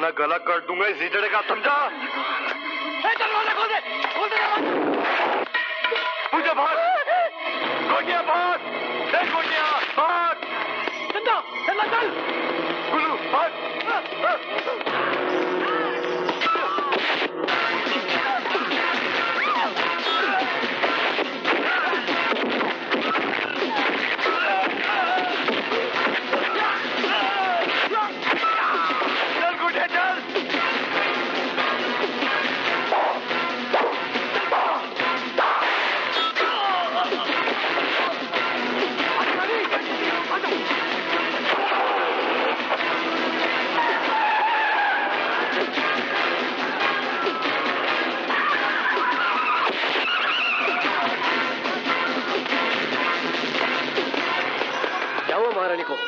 वरना गला काट दूंगा इसी जड़े का, समझा? दरवाजा खोल दे, खोल दे दरवाजा। मुझे भाग, गोटिया भाग, गोटिया भाग, चंदा, चंदा चल, गुल्लू भाग।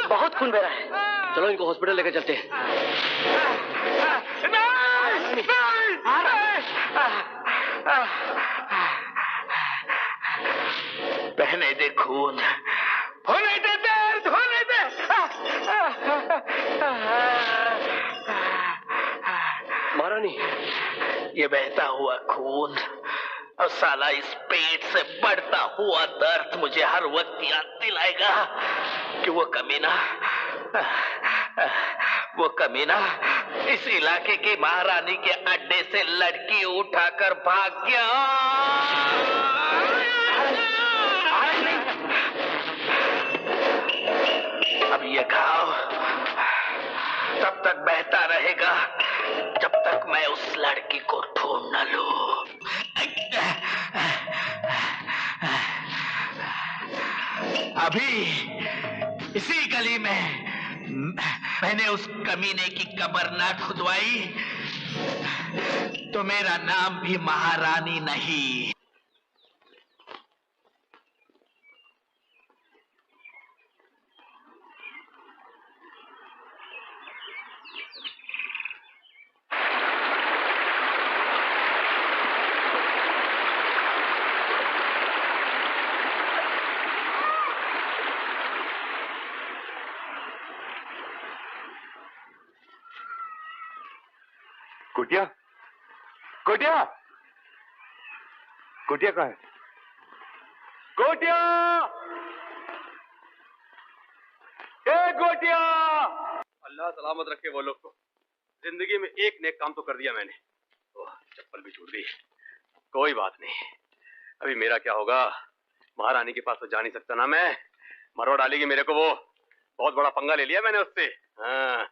बहुत खून बह रहा है, चलो इनको हॉस्पिटल लेकर चलते हैं। बहने दे खून, होने दे दर्द, होने दे। महारानी, ये बहता हुआ खून और साला इस पेट से बढ़ता हुआ दर्द मुझे हर वक्त याद दिलाएगा कि वो कमीना इस इलाके की महारानी के अड्डे से लड़की उठाकर भाग गया। अब ये घाव तब तक बहता रहेगा जब तक मैं उस लड़की को ढूंढ न लूं। अभी इसी गली में मैंने उस कमीने की कब्र ना खुदवाई तो मेरा नाम भी महारानी नहीं। गोटिया, गोटिया, गोटिया कहाँ है? गोटिया, ए गोटिया। अल्लाह सलामत रखे वो लोग को। जिंदगी में एक नेक काम तो कर दिया मैंने। ओह, चप्पल भी छूट गई। कोई बात नहीं, अभी मेरा क्या होगा? महारानी के पास तो जा नहीं सकता ना मैं। मरवा डालेगी मेरे को वो। बहुत बड़ा पंगा ले लिया मैंने उससे। हाँ।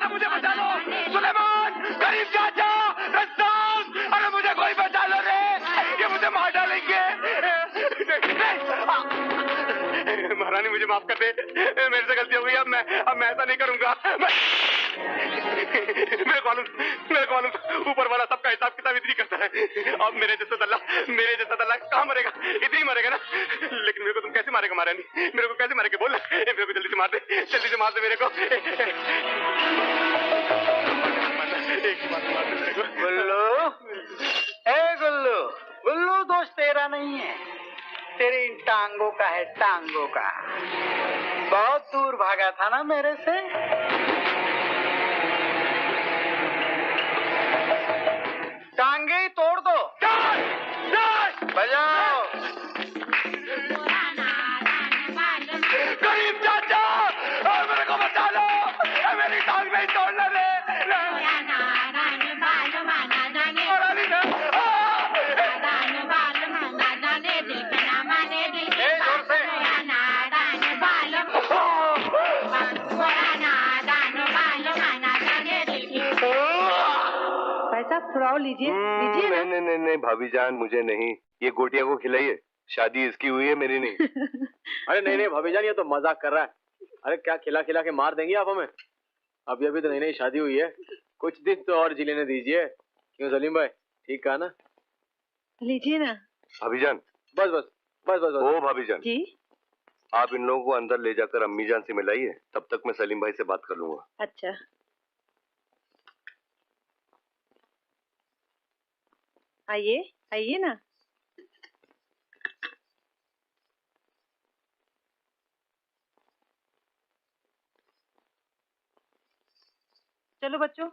मुझे बचा लो, सुलेमान, गरीब चाचा, रस्तास, अरे मुझे कोई बचा लो रे, ये मुझे मार डालेंगे। महारानी मुझे माफ कर दे, मेरे से गलती हो गई। अब मैं ऐसा नहीं करूंगा। मेरे को मालूम ऊपर वाला सबका हिसाब किताब इतनी करता है। अब मेरे जैसा दल्ला कहाँ मरेगा? इतनी मरेगा ना। लेकिन मेरे को तुम कैसे मारेगा महारानी? मेरे को कैसे मारेगा? बोल, मेरे को जल्दी से मार दे, जल्दी से मार दे मेरे को। एक बात मार दे मेरे को। गुल्लू, ए गुल्लू, गुल्लू दोस्त तेरा नहीं है, तेरी इन टांगों का है, टांगों का। बहुत दूर भागा था ना मेरे से। टांगे ही तोड़ दो। बजाओ। गरीब चाचा, मेरे को बचा लो, मेरी टांग नहीं तोड़ना रे। पैसा थोड़ा लीजिए, लीजिए ना। नहीं भाभी जान, मुझे नहीं, ये गोटिया को खिलाइए। शादी इसकी हुई है, मेरी नहीं। अरे नहीं भाभी जान, ये तो मजाक कर रहा है। अरे क्या खिला खिला के मार देंगी आप हमें? अभी अभी तो नई नई शादी हुई है, कुछ दिन तो और जी लेने दीजिए। क्यों सलीम भाई, ठीक कहा ना? लीजिए ना। भाभीजान, बस बस बस बस बस। ओ भाभीजान जी आप इन लोगों को अंदर ले जाकर अम्मी जान से मिलाइए, तब तक मैं सलीम भाई से बात कर लूंगा। अच्छा। आइए आइए ना। चलो बच्चों।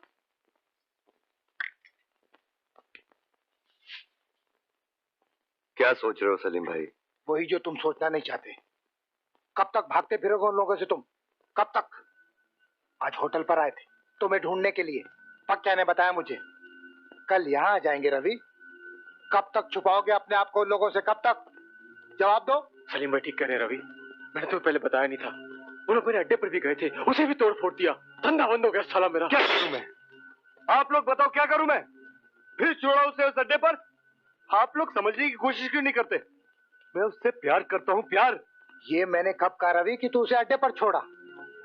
क्या सोच रहे हो सलीम भाई? वही जो तुम सोचना नहीं चाहते। कब तक भागते फिरोगे उन लोगों से तुम? कब तक? आज होटल पर आए थे तुम्हें ढूंढने के लिए, पक्या ने बताया मुझे। कल यहाँ आ जाएंगे रवि। कब तक छुपाओगे अपने आप को उन लोगों से? कब तक? जवाब दो। सलीम भाई ठीक कह रहे हैं रवि, मैंने तुम्हें पहले बताया नहीं था। वो लोग मेरे अड्डे पर भी गए थे, उसे भी तोड़ फोड़ दिया, धंधा बंद हो गया साला मेरा। क्या करूं मैं? आप लोग बताओ क्या करूं मैं? फिर छोड़ा उसे उस अड्डे पर? आप लोग समझने की कोशिश क्यों नहीं करते? मैं उससे प्यार करता हूं, प्यार। ये मैंने कब कहा रवि कि तू उसे अड्डे पर छोड़ा?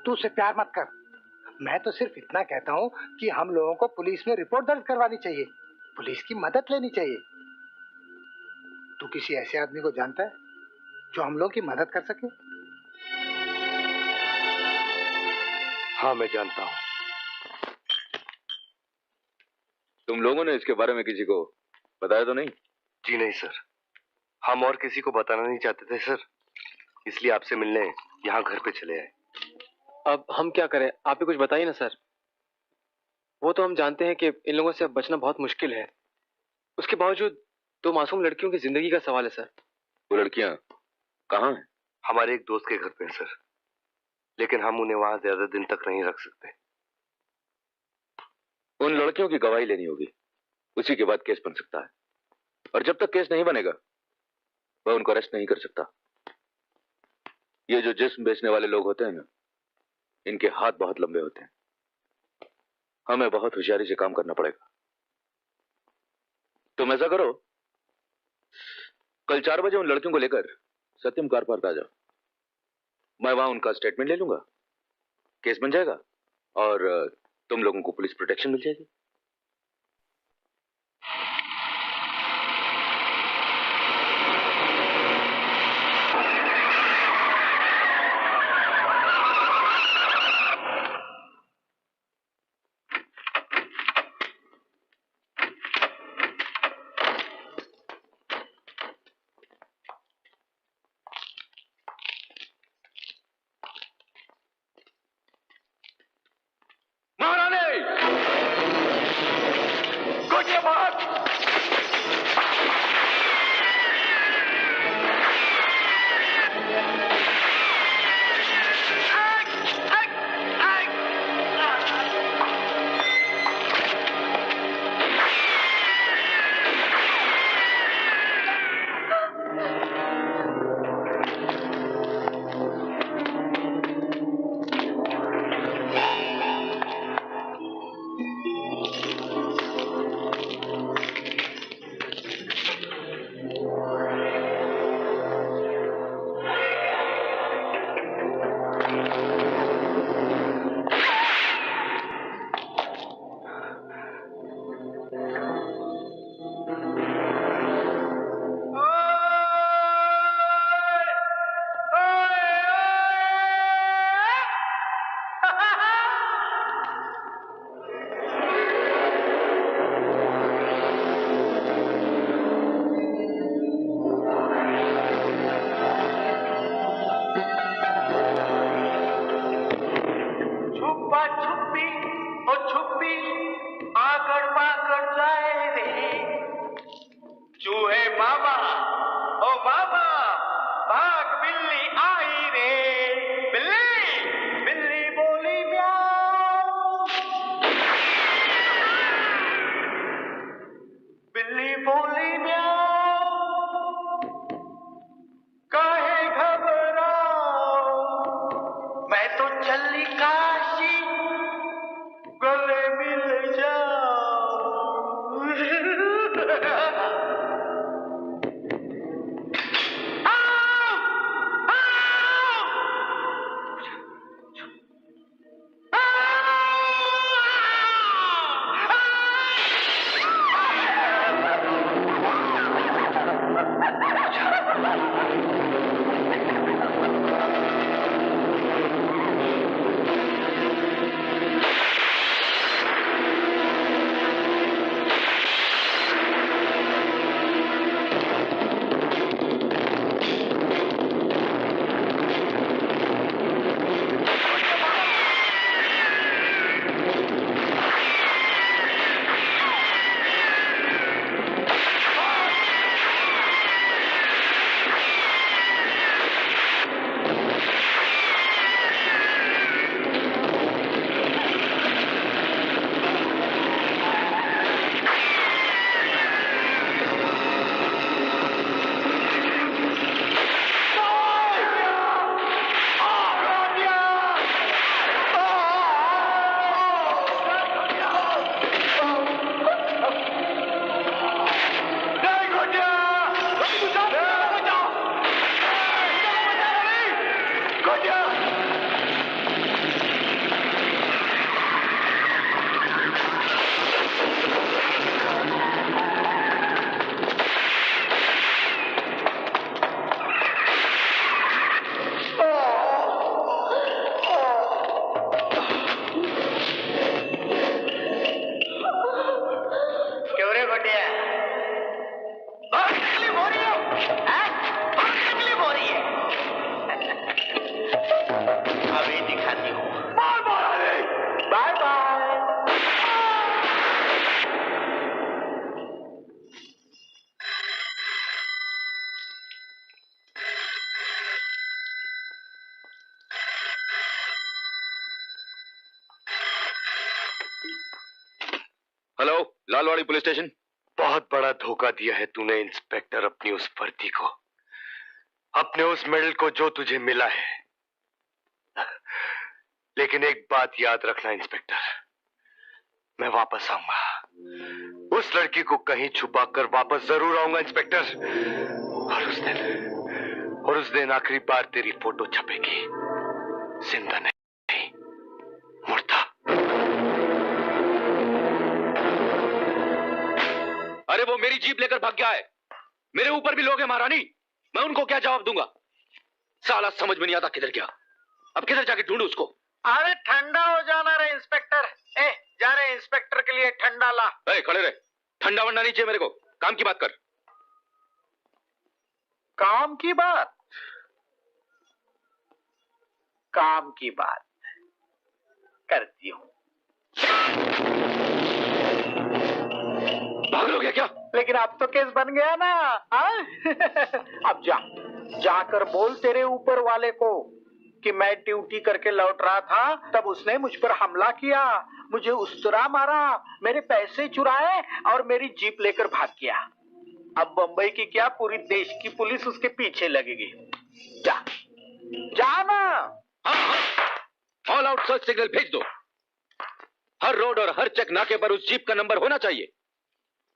तू उसे प्यार मत कर। मैं तो सिर्फ इतना कहता हूँ कि हम लोगों को पुलिस में रिपोर्ट दर्ज करवानी चाहिए, पुलिस की मदद लेनी चाहिए। तू किसी ऐसे आदमी को जानता है जो हम लोगों की मदद कर सके? हाँ मैं जानता हूं। तुम लोगों ने इसके बारे में किसी को बताया तो नहीं? जी नहीं सर, हम और किसी को बताना नहीं चाहते थे सर, इसलिए आपसे मिलने यहाँ घर पे चले आए। अब हम क्या करें, आप ही कुछ बताइए ना सर। वो तो हम जानते हैं कि इन लोगों से अब बचना बहुत मुश्किल है, उसके बावजूद दो मासूम लड़कियों की जिंदगी का सवाल है सर। वो लड़कियां कहाँ हैं? हमारे एक दोस्त के घर पे है सर, लेकिन हम उन्हें वहां ज्यादा दिन तक नहीं रख सकते। उन लड़कियों की गवाही लेनी होगी, उसी के बाद केस बन सकता है। और जब तक केस नहीं बनेगा वह उनको अरेस्ट नहीं कर सकता। ये जो जिस्म बेचने वाले लोग होते हैं ना, इनके हाथ बहुत लंबे होते हैं। हमें बहुत होशियारी से काम करना पड़ेगा। तुम ऐसा करो, कल 4 बजे उन लड़कियों को लेकर सत्यम कार पार्क आ जाओ। मैं वहां उनका स्टेटमेंट ले लूंगा, केस बन जाएगा और तुम लोगों को पुलिस प्रोटेक्शन मिल जाएगी। Hello, Lalwadi police station. बहुत बड़ा धोखा दिया है तूने इंस्पेक्टर, अपनी उस वर्दी को, अपने उस मेडल को जो तुझे मिला है। लेकिन एक बात याद रखना इंस्पेक्टर, मैं वापस आऊंगा। उस लड़की को कहीं छुपा कर वापस जरूर आऊंगा इंस्पेक्टर। और उस दिन आखिरी बार तेरी फोटो छपेगी, जिंदा नहीं, मुर्दा। अरे वो मेरी जीप लेकर भाग गया है। मेरे ऊपर भी लोग हैं महारानी, मैं उनको क्या जवाब दूंगा? साला समझ में नहीं आता किधर गया। अब किधर जाके ढूंढूं उसको? अरे ठंडा हो जाना रे इंस्पेक्टर। जा रहे इंस्पेक्टर के लिए ठंडा ला। खड़े रहे, ठंडा वंडा नहीं चाहिए मेरे को, काम की बात कर। काम की बात? काम की बात करती हूँ। भाग लोगे क्या? लेकिन अब तो केस बन गया ना। अब जाकर बोल तेरे ऊपर वाले को कि मैं ड्यूटी करके लौट रहा था, तब उसने मुझ पर हमला किया, मुझे उस्तरा मारा, मेरे पैसे चुराए और मेरी जीप लेकर भाग गया। अब बंबई की क्या, पूरी देश की पुलिस उसके पीछे लगेगी। जा ना। ऑल आउट सर्च सिग्नल भेज दो। हर रोड और हर चेक नाके पर उस जीप का नंबर होना चाहिए।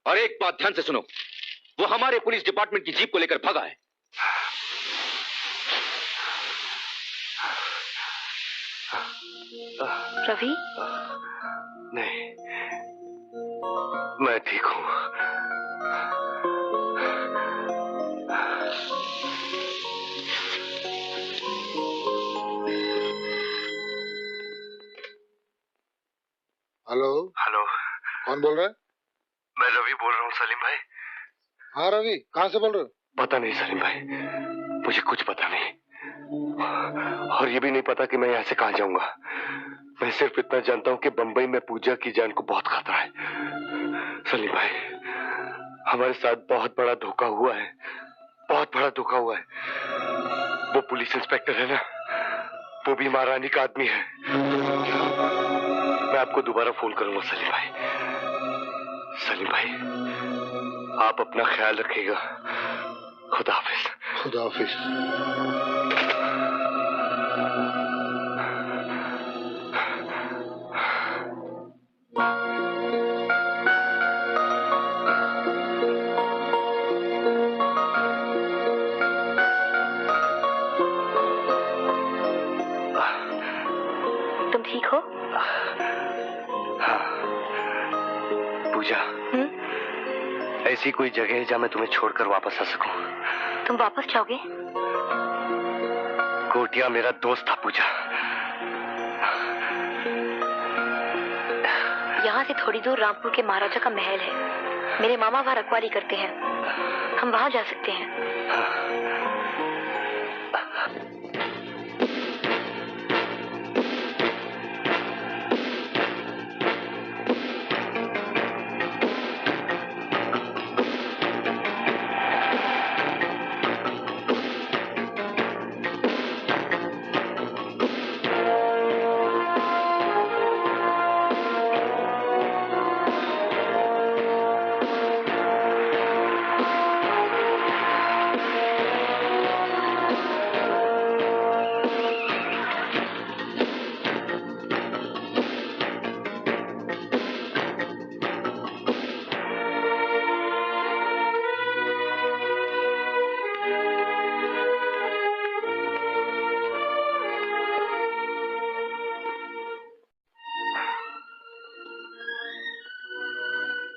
और एक बात ध्यान से सुनो, वो हमारे पुलिस डिपार्टमेंट की जीप को लेकर भागा है। रवि? नहीं, मैं ठीक हूं। हेलो। हेलो, कौन बोल रहा है? मैं रवि बोल रहा हूँ सलीम भाई। हाँ रवि, कहाँ से बोल रहे हो? पता नहीं सलीम भाई, मुझे कुछ पता नहीं, और ये भी नहीं पता कि मैं यहाँ से कहाँ जाऊंगा। मैं सिर्फ इतना जानता हूँ कि बंबई में पूजा की जान को बहुत खतरा है। सलीम भाई, हमारे साथ बहुत बड़ा धोखा हुआ है, बहुत बड़ा धोखा हुआ है। वो पुलिस इंस्पेक्टर है ना, वो भी महारानी का आदमी है। मैं आपको दोबारा फोन करूंगा सलीम भाई। सलीम भाई, आप अपना ख्याल रखिएगा। खुदा हाफिज। खुदा हाफिज। तुम ठीक हो? हाँ। पूजा, ऐसी कोई जगह है जहाँ मैं तुम्हें छोड़कर वापस आ सकूं। तुम वापस जाओगे? कोटिया मेरा दोस्त था पूजा। यहाँ से थोड़ी दूर रामपुर के महाराजा का महल है। मेरे मामा वहाँ रखवाली करते हैं, हम वहाँ जा सकते हैं।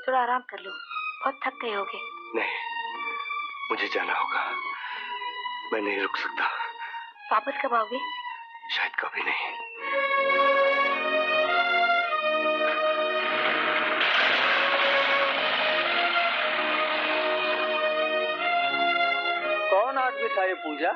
थोड़ा आराम कर लो, बहुत थक गए होगे। नहीं, मुझे जाना होगा, मैं नहीं रुक सकता। वापस कब आओगे? शायद कभी नहीं। कौन आदमी था ये पूजा?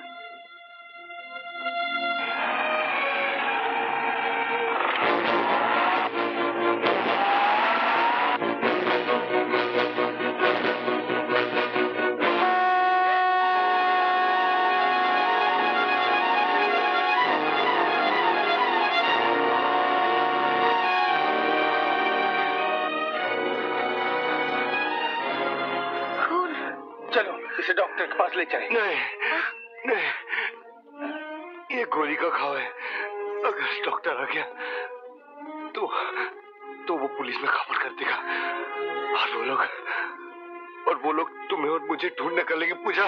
चलो इसे डॉक्टर के पास ले चलें। नहीं, ये गोली का घाव है। अगर डॉक्टर आ गया तो वो पुलिस में खबर कर देगा और वो लोग तुम्हें और मुझे ढूंढ निकालेंगे पूजा।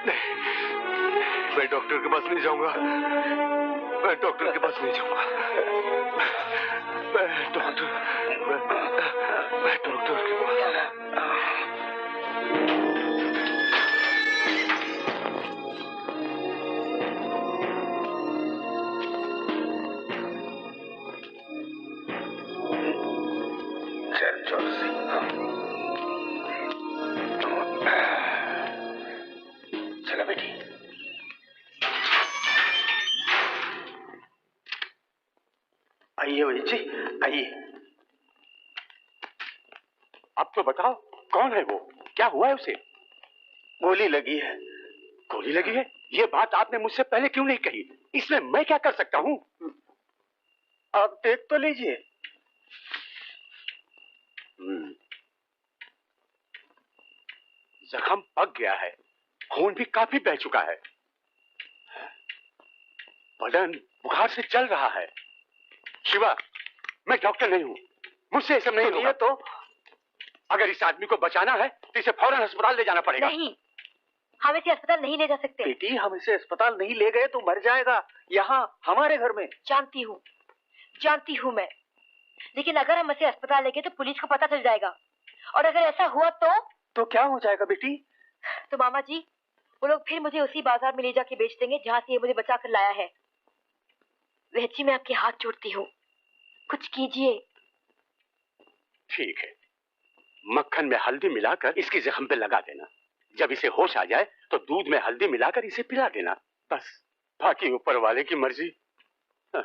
नहीं, मैं डॉक्टर के पास नहीं जाऊंगा। मैं डॉक्टर के पास नहीं जाऊंगा। मैं डॉक्टर के पास। चलो बेटी। आइए वही जी, आइए। अब तो बताओ कौन है वो, क्या हुआ है उसे? गोली लगी है। गोली लगी है? ये बात आपने मुझसे पहले क्यों नहीं कही? इसमें मैं क्या कर सकता हूँ? आप देख तो लीजिए। जख्म पक गया है, खून भी काफी बह चुका है, बदन बुखार से जल रहा है। शिवा, मैं डॉक्टर नहीं हूं, मुझसे ये सब नहीं होगा। तो अगर इस आदमी को बचाना है तो इसे फौरन अस्पताल ले जाना पड़ेगा। नहीं, हम इसे अस्पताल नहीं ले जा सकते। बेटी, हम इसे अस्पताल नहीं ले गए तो मर जाएगा यहाँ हमारे घर में। जानती हूँ मैं, लेकिन अगर हम इसे अस्पताल ले गए तो पुलिस को पता चल जाएगा, और अगर ऐसा हुआ तो क्या हो जाएगा बेटी? तो मामा जी, वो लोग फिर मुझे उसी बाजार में ले जाके बेच देंगे जहाँ से ये मुझे बचा कर लाया है। वेची, मैं आपके हाथ जोड़ती हूँ, कुछ कीजिए। ठीक है, मक्खन में हल्दी मिलाकर इसकी जख्म पे लगा देना। जब इसे होश आ जाए तो दूध में हल्दी मिलाकर इसे पिला देना, बस। बाकी ऊपर वाले की मर्जी। हाँ।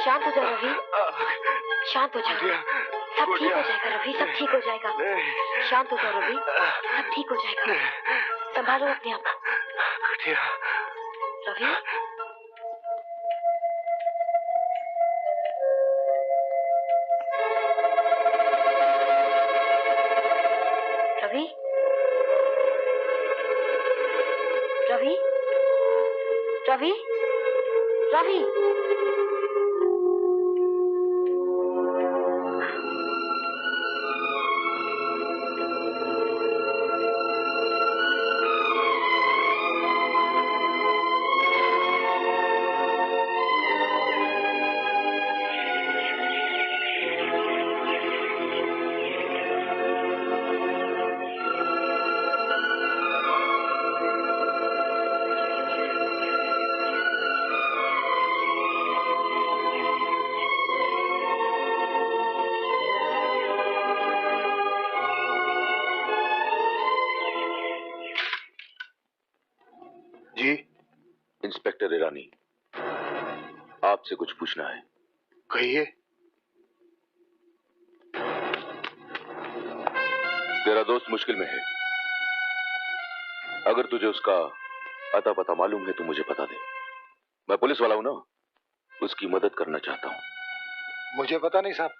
शांत हो जा रवि, शांत हो जा। सब ठीक हो जाएगा रवि, सब ठीक हो जाएगा। शांत हो जा रवि, सब ठीक हो जाएगा। संभालो अपने आप। रवि, रवि, रवि, इंस्पेक्टर ईरानी, आपसे कुछ पूछना है। कहिए। तेरा दोस्त मुश्किल में है। अगर तुझे उसका अता पता मालूम है तो मुझे बता दे। मैं पुलिस वाला हूं ना, उसकी मदद करना चाहता हूं। मुझे पता नहीं साहब,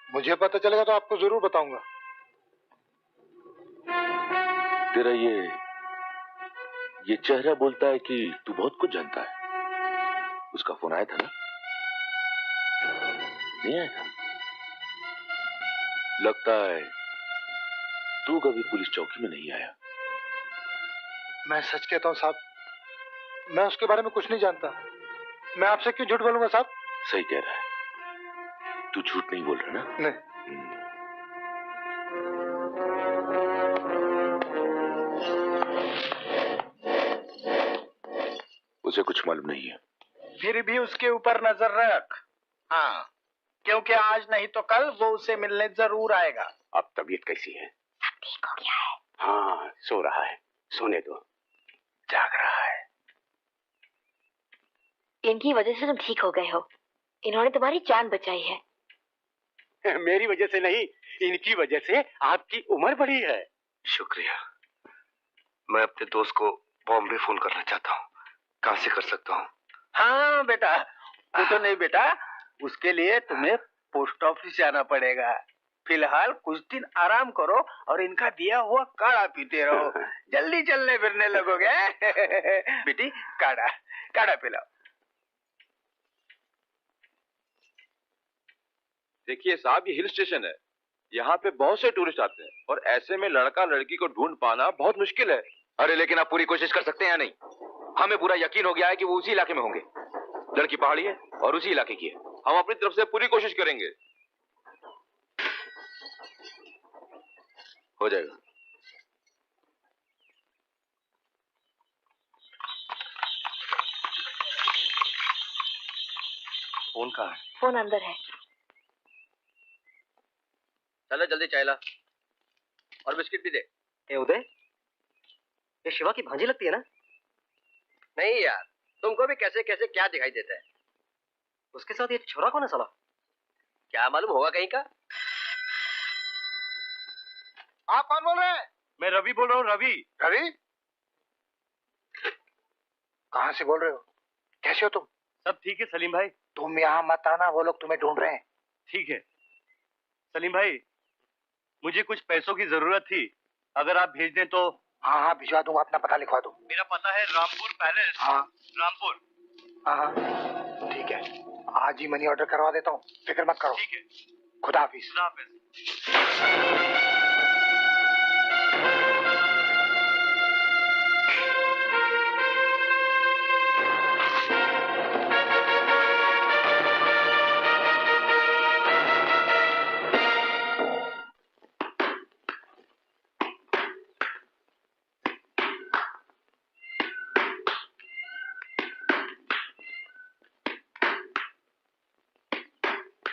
मुझे पता चलेगा तो आपको जरूर बताऊंगा। तेरा ये चेहरा बोलता है कि तू बहुत कुछ जानता है। उसका फोन आया था ना? नहीं आया था? लगता है तू कभी पुलिस चौकी में नहीं आया। मैं सच कहता हूं साहब, मैं उसके बारे में कुछ नहीं जानता। मैं आपसे क्यों झूठ बोलूंगा साहब? सही कह रहा है, तू झूठ नहीं बोल रहा ना? नहीं। उसे कुछ मालूम नहीं है। फिर भी उसके ऊपर नजर रख। हाँ, क्योंकि आज नहीं तो कल वो उसे मिलने जरूर आएगा। अब तबीयत कैसी है? सब ठीक हो गया है। हाँ, सो रहा है, सोने दो। जाग रहा है। इनकी वजह से तुम ठीक हो गए हो। इन्होंने तुम्हारी जान बचाई है। मेरी वजह से नहीं, इनकी वजह से आपकी उम्र बढ़ी है। शुक्रिया। मैं अपने दोस्त को बॉम्बे फोन करना चाहता हूँ, कहाँ से कर सकता हूँ? हाँ बेटा, वो तो नहीं बेटा, उसके लिए तुम्हें पोस्ट ऑफिस जाना पड़ेगा। फिलहाल कुछ दिन आराम करो और इनका दिया हुआ काढ़ा पीते रहो। जल्दी चलने फिरने लगोगे। बेटी, काढ़ा काढ़ा पिलाओ। देखिए साहब, ये हिल स्टेशन है, यहाँ पे बहुत से टूरिस्ट आते हैं और ऐसे में लड़का लड़की को ढूंढ पाना बहुत मुश्किल है। अरे लेकिन आप पूरी कोशिश कर सकते हैं या नहीं? हमें पूरा यकीन हो गया है कि वो उसी इलाके में होंगे। लड़की पहाड़ी है और उसी इलाके की है। हम अपनी तरफ से पूरी कोशिश करेंगे। हो जाएगा। फोन कहाँ है? फोन अंदर है। चलो जल्दी चाय ला और बिस्किट भी दे। ए उदय, ये शिवा की भांजी लगती है ना? नहीं यार, तुमको भी कैसे कैसे क्या दिखाई देता है। उसके साथ ये छोरा कौन है साला? क्या मालूम होगा कहीं का। आप कौन बोल रहे हैं? मैं रवि बोल रहा हूँ। रवि। रवि, कहाँ से बोल रहे हो? कैसे हो तुम? सब ठीक है सलीम भाई। तुम यहाँ मत आना, वो लोग तुम्हें ढूंढ रहे हैं। ठीक है सलीम भाई, मुझे कुछ पैसों की जरूरत थी, अगर आप भेज दें तो। हाँ हाँ भिजवा दूंगा, अपना पता लिखवा दो। मेरा पता है रामपुर पैलेस। हाँ रामपुर। हाँ हाँ ठीक है, आज ही मनी ऑर्डर करवा देता हूँ, फिक्र मत करो। ठीक है, खुदा हाफिज। खुदा हाफिज।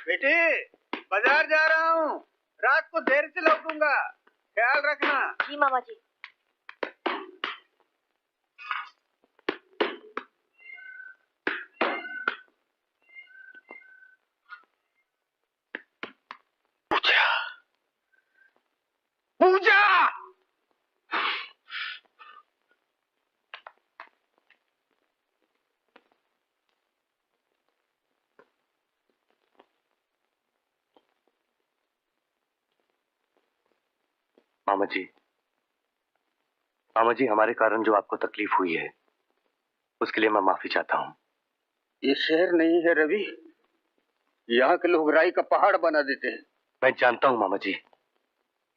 बेटी, बाजार जा रहा हूँ, रात को देर से लौटूंगा, ख्याल रखना। जी मामा जी। पूजा, मामा जी, हमारे कारण जो आपको तकलीफ हुई है, उसके लिए मैं माफी चाहता हूँ। ये शहर नहीं है रवि, यहाँ के लोग राई का पहाड़ बना देते हैं। मैं जानता हूँ मामा जी,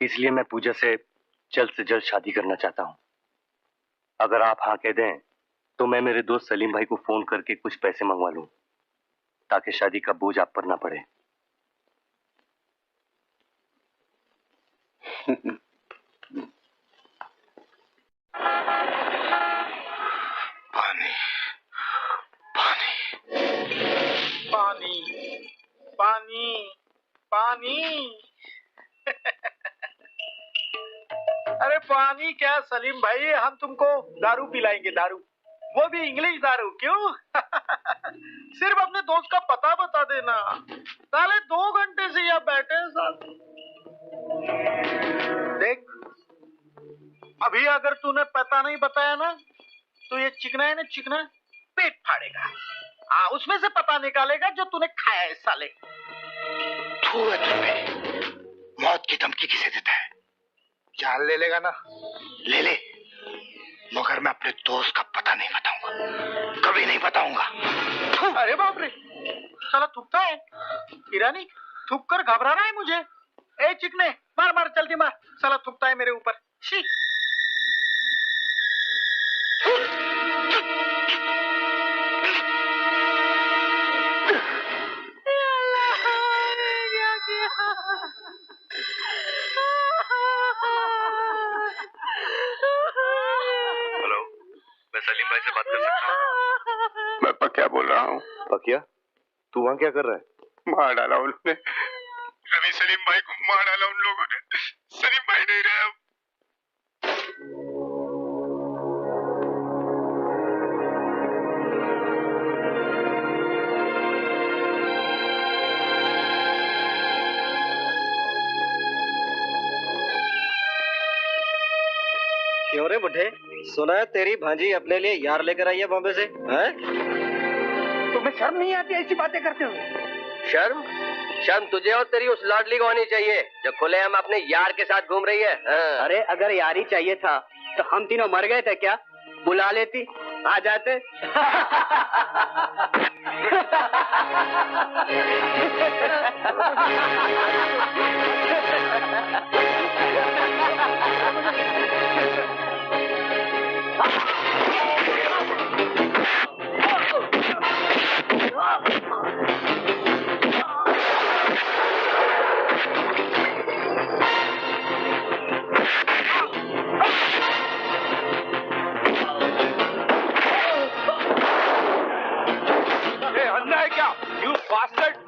इसलिए मैं पूजा से जल्द शादी करना चाहता हूँ। अगर आप हाँ कह दें तो मैं मेरे दोस्त सलीम भाई को फोन करके कुछ पैसे मंगवा लूं, ताकि शादी का बोझ आप पर ना पड़े। पानी पानी पानी पानी अरे पानी क्या सलीम भाई, हम तुमको दारू पिलाएंगे, दारू, वो भी इंग्लिश दारू। क्यों? सिर्फ अपने दोस्त का पता बता देना। साले 2 घंटे से यहाँ बैठे हैं साथ। देख, अभी अगर तूने पता नहीं बताया ना तो ये चिकना है ना, चिकना पेट फाड़ेगा। हाँ, उसमें से पता निकालेगा जो तूने खाया है साले। तू है तुम्हें मौत की धमकी किसे देता है? जान ले लेगा ना, ले ले, मगर मैं अपने दोस्त का पता नहीं बताऊंगा, कभी नहीं बताऊंगा। अरे बाप रे, साला थूकता है। ईरानी थूक कर घबरा रहा है मुझे। ए चिकने, मार मार जल्दी मार, साला थूकता है मेरे ऊपर। शी। हेलो, मैं सलीम भाई से बात कर सकता हूँ? मैं पक्या बोल रहा हूँ। पकिया, तू वहाँ क्या कर रहा है? मार डाला उन्होंने, रवि सलीम भाई को मार डाला उन लोगों ने। सलीम भाई नहीं रहे अब। क्यों रे बुढ़े, सुना है तेरी भांजी अपने लिए यार लेकर आई है बॉम्बे से? हैं? तुम्हें शर्म नहीं आती ऐसी बातें करते हो? शर्म? शर्म तुझे और तेरी उस लाडली को आनी चाहिए जो खुलेआम अपने यार के साथ घूम रही है। हाँ। अरे अगर यारी चाहिए था तो हम तीनों मर गए थे क्या? बुला लेती, आ जाते।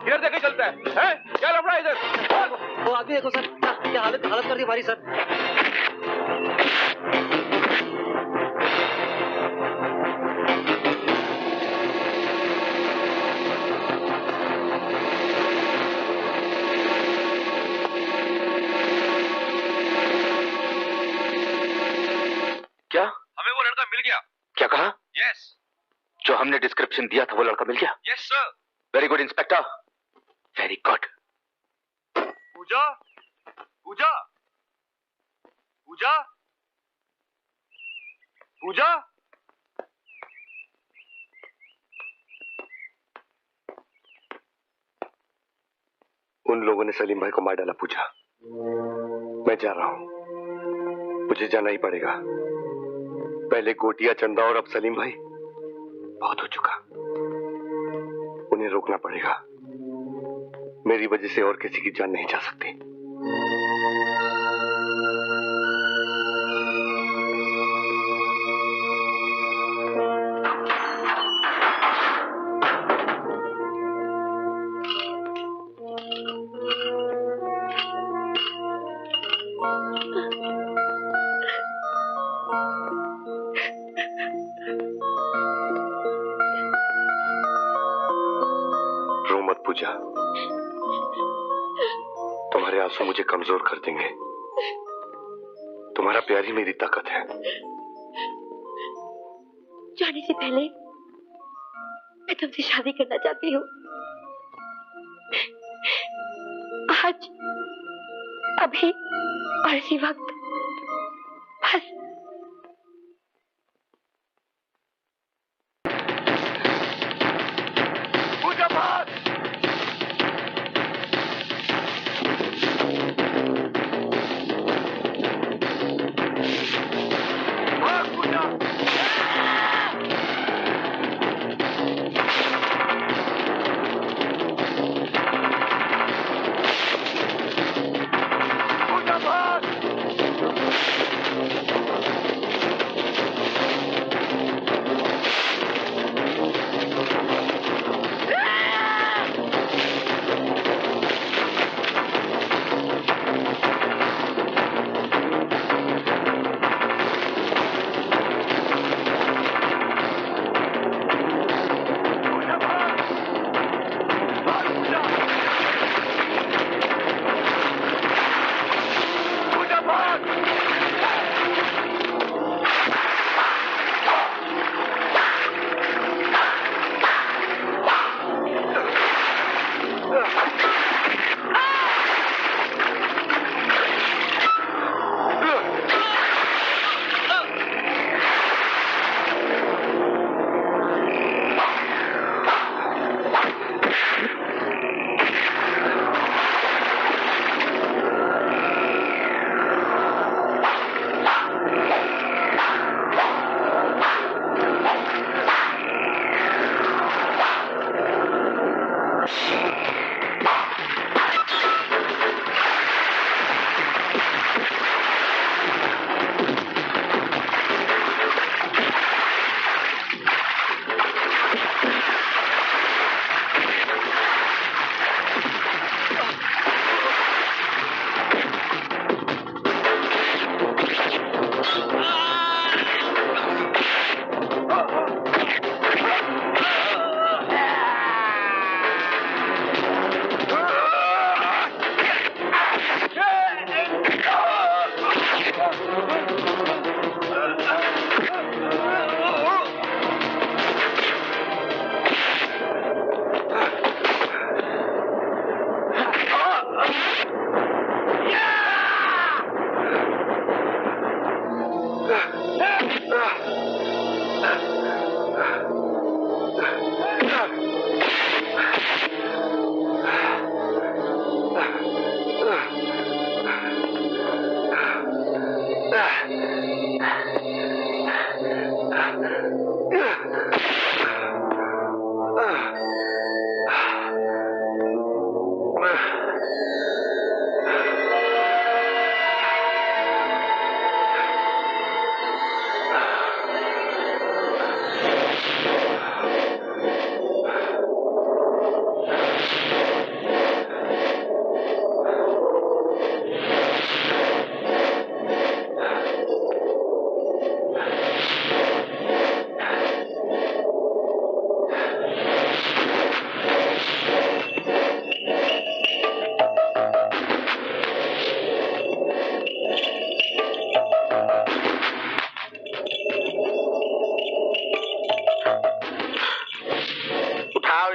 इधर देखे चलता है? क्या लफड़ा इधर? वो आदमी देखो सर, क्या हालत कर दी हमारी सर। क्या? हमें वो लड़का मिल गया। क्या कहा? यस। जो हमने डिस्क्रिप्शन दिया था वो लड़का मिल गया? Yes sir. Very good inspector, very good. Pooja, Pooja, Pooja, Pooja. उन लोगों ने सलीम भाई को मार डाला पूजा। मैं जा रहा हूं, मुझे जाना ही पड़ेगा। पहले गोटिया, चंदा और अब सलीम भाई, बहुत हो चुका। उन्हें रोकना पड़ेगा। मेरी वजह से और किसी की जान नहीं जा सकती। रो मत पूजा, तुम्हारे आंसू मुझे कमजोर कर देंगे। तुम्हारा प्यार ही मेरी ताकत है। जाने से पहले मैं तुमसे शादी करना चाहती हूँ। आज, अभी और इसी वक्त, बस।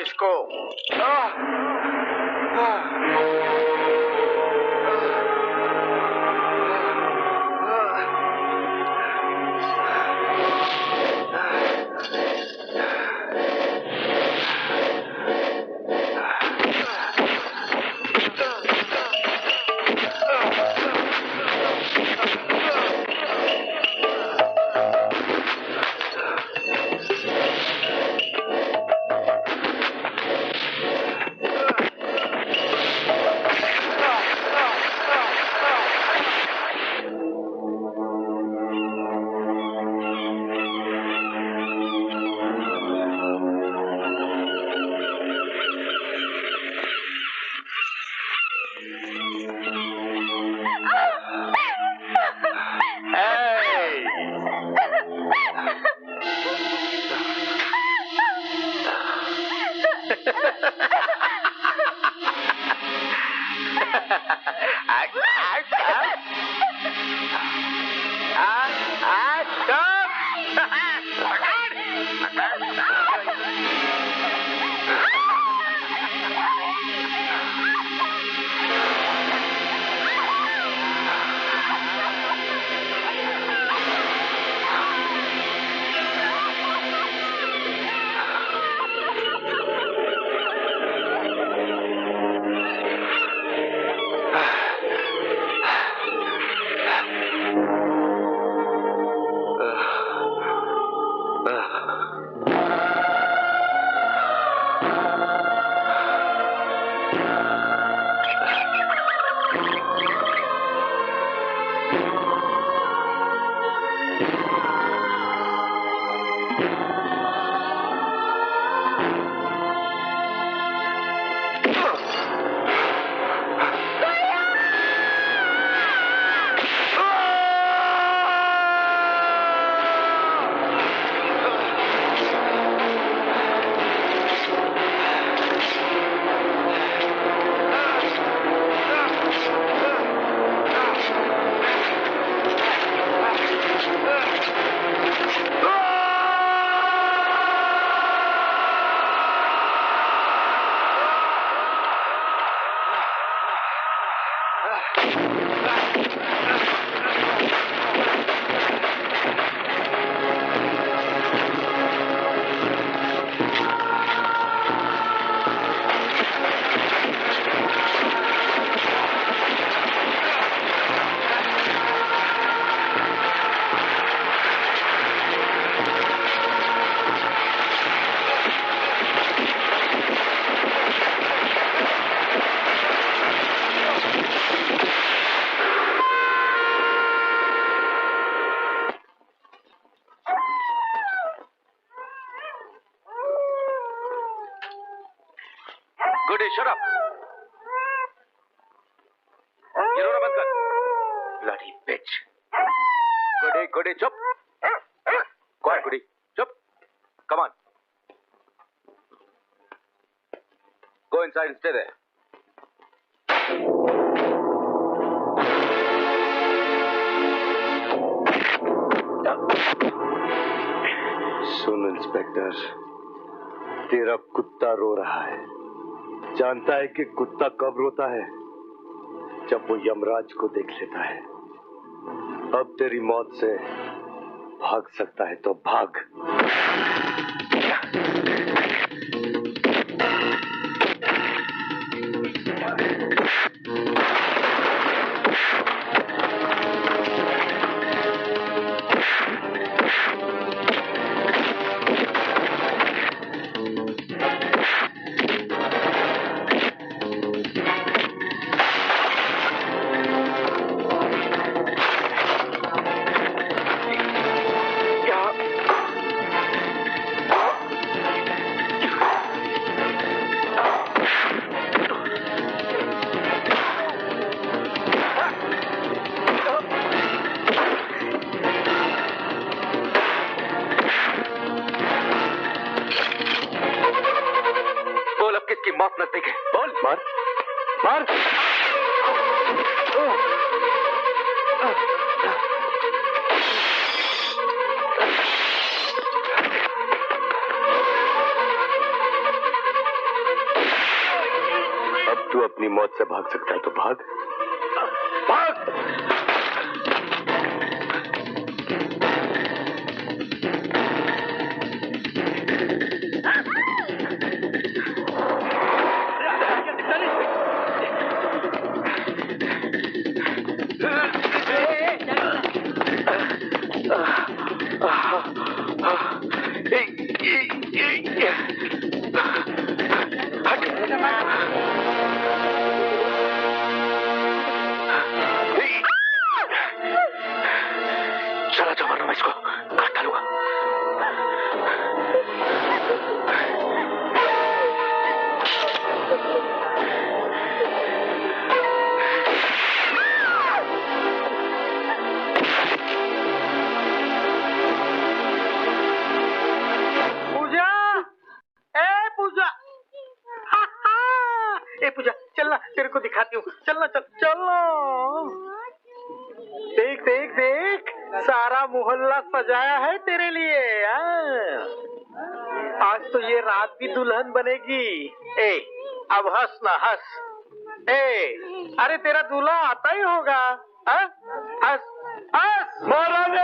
इसको। गुडी शट अप। ये रोना बंद कर। ब्लडी बिच। गुडी चुप। क्वाइट गुडी चुप। Come on. Go inside and stay there. सुन इंस्पेक्टर, तेरा कुत्ता रो रहा है। जानता है कि कुत्ता कब रोता है? जब वो यमराज को देख लेता है। अब तेरी मौत से भाग सकता है तो भाग। की मौत नजदीक है। बोल। मार मार। तू अपनी मौत से भाग सकता है तो भाग, भाग। चला जाओ वरना मैं इसको काट डालूंगा। पूजा, ए पूजा, ए पूजा, चलना तेरे को दिखाती हूँ। चलना, चल चलो। देख देख देख, सारा मोहल्ला सजाया है तेरे लिए। आज तो ये रात भी दुल्हन बनेगी। ए, अब हंस ना, हंस। ए, अरे तेरा दूल्हा आता ही होगा। हंस हंस। महाराज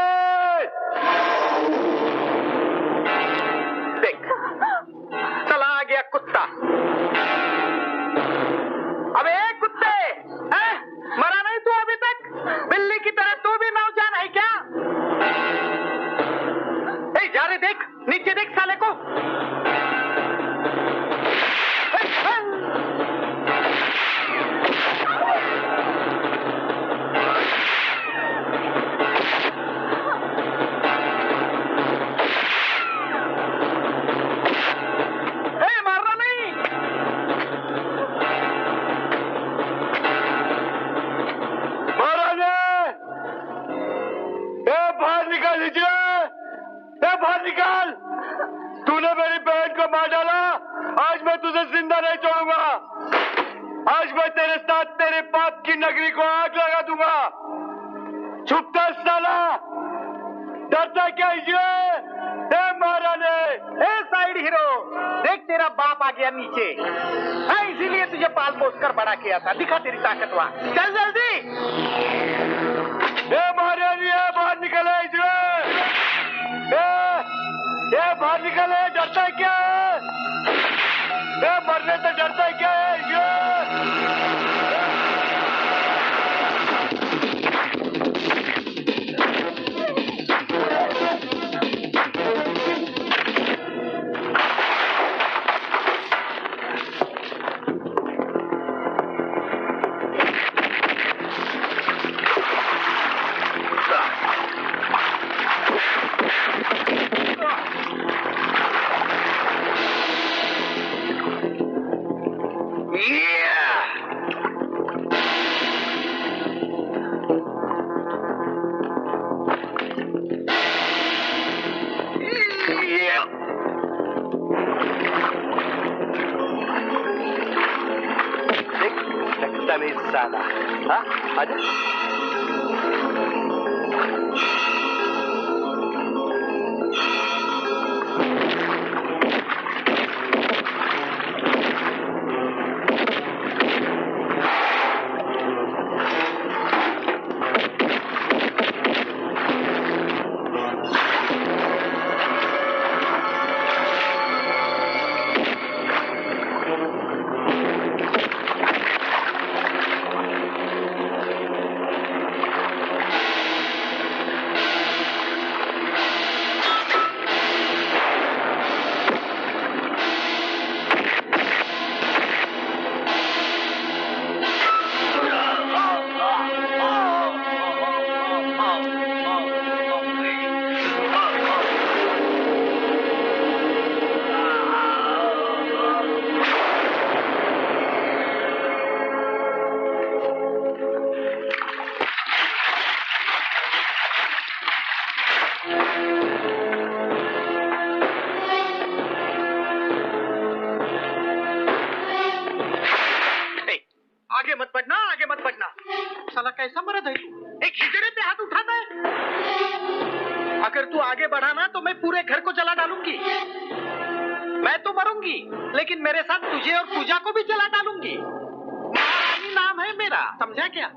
देख, चला आ गया कुत्ता। अबे कुत्ते, मरा नहीं तू अभी तक? बिल्ली की तरह तू भी नौजान है क्या? ए, जा रे, देख नीचे, देख साले को। मारना नहीं। बाहर निकाल लीजिए, बाहर निकाल। तूने मेरी बहन को मार डाला, आज मैं तुझे जिंदा नहीं छोड़ूंगा। आज मैं तेरे साथ तेरे पाप की नगरी को आग लगा दूंगा। छुपता साला, डरता क्या ये? महाराने, साइड हीरो, देख तेरा बाप आ गया नीचे। इसीलिए तुझे पाल पोस कर बड़ा किया था। दिखा तेरी ताकत वहां। चल जल्दी। महारानी, बाहर निकले इसमें। बाहर निकले, डरता है क्या? मरने से डरता है क्या? साला, आजा। आगे मत बढ़ना। साला कैसा मर्द है तू, एक हिजड़े पे हाथ उठाता है। अगर तू आगे बढ़ा ना तो मैं पूरे घर को जला डालूंगी। मैं तो मरूंगी लेकिन मेरे साथ तुझे और पूजा को भी जला डालूंगी। काम है मेरा, समझा क्या?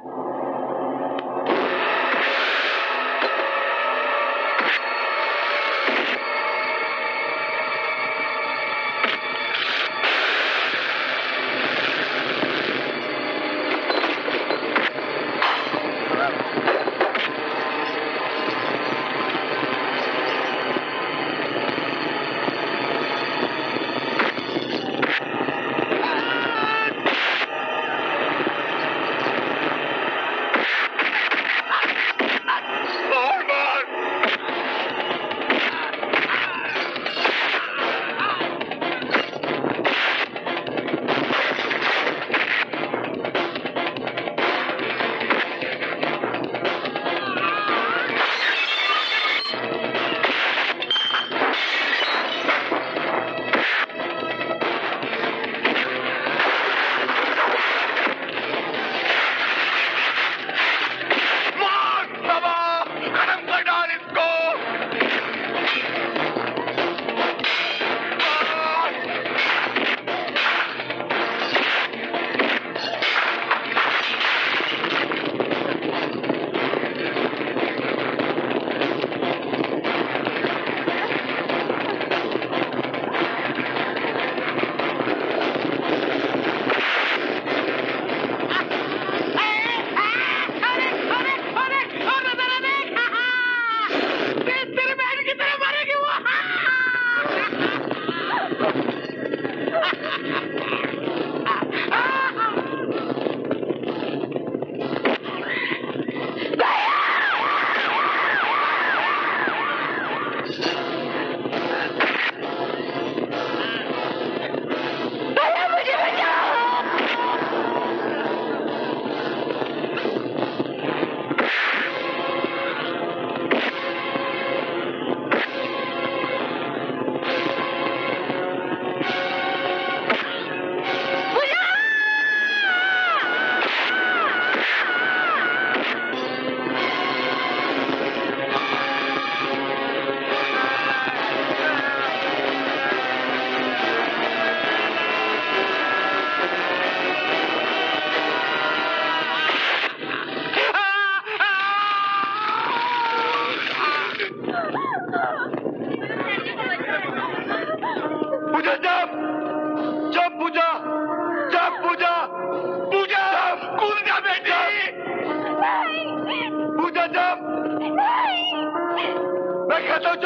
मैं कहता हूँ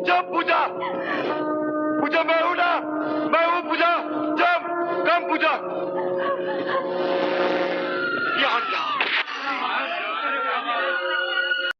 जब पूजा, पूजा मैं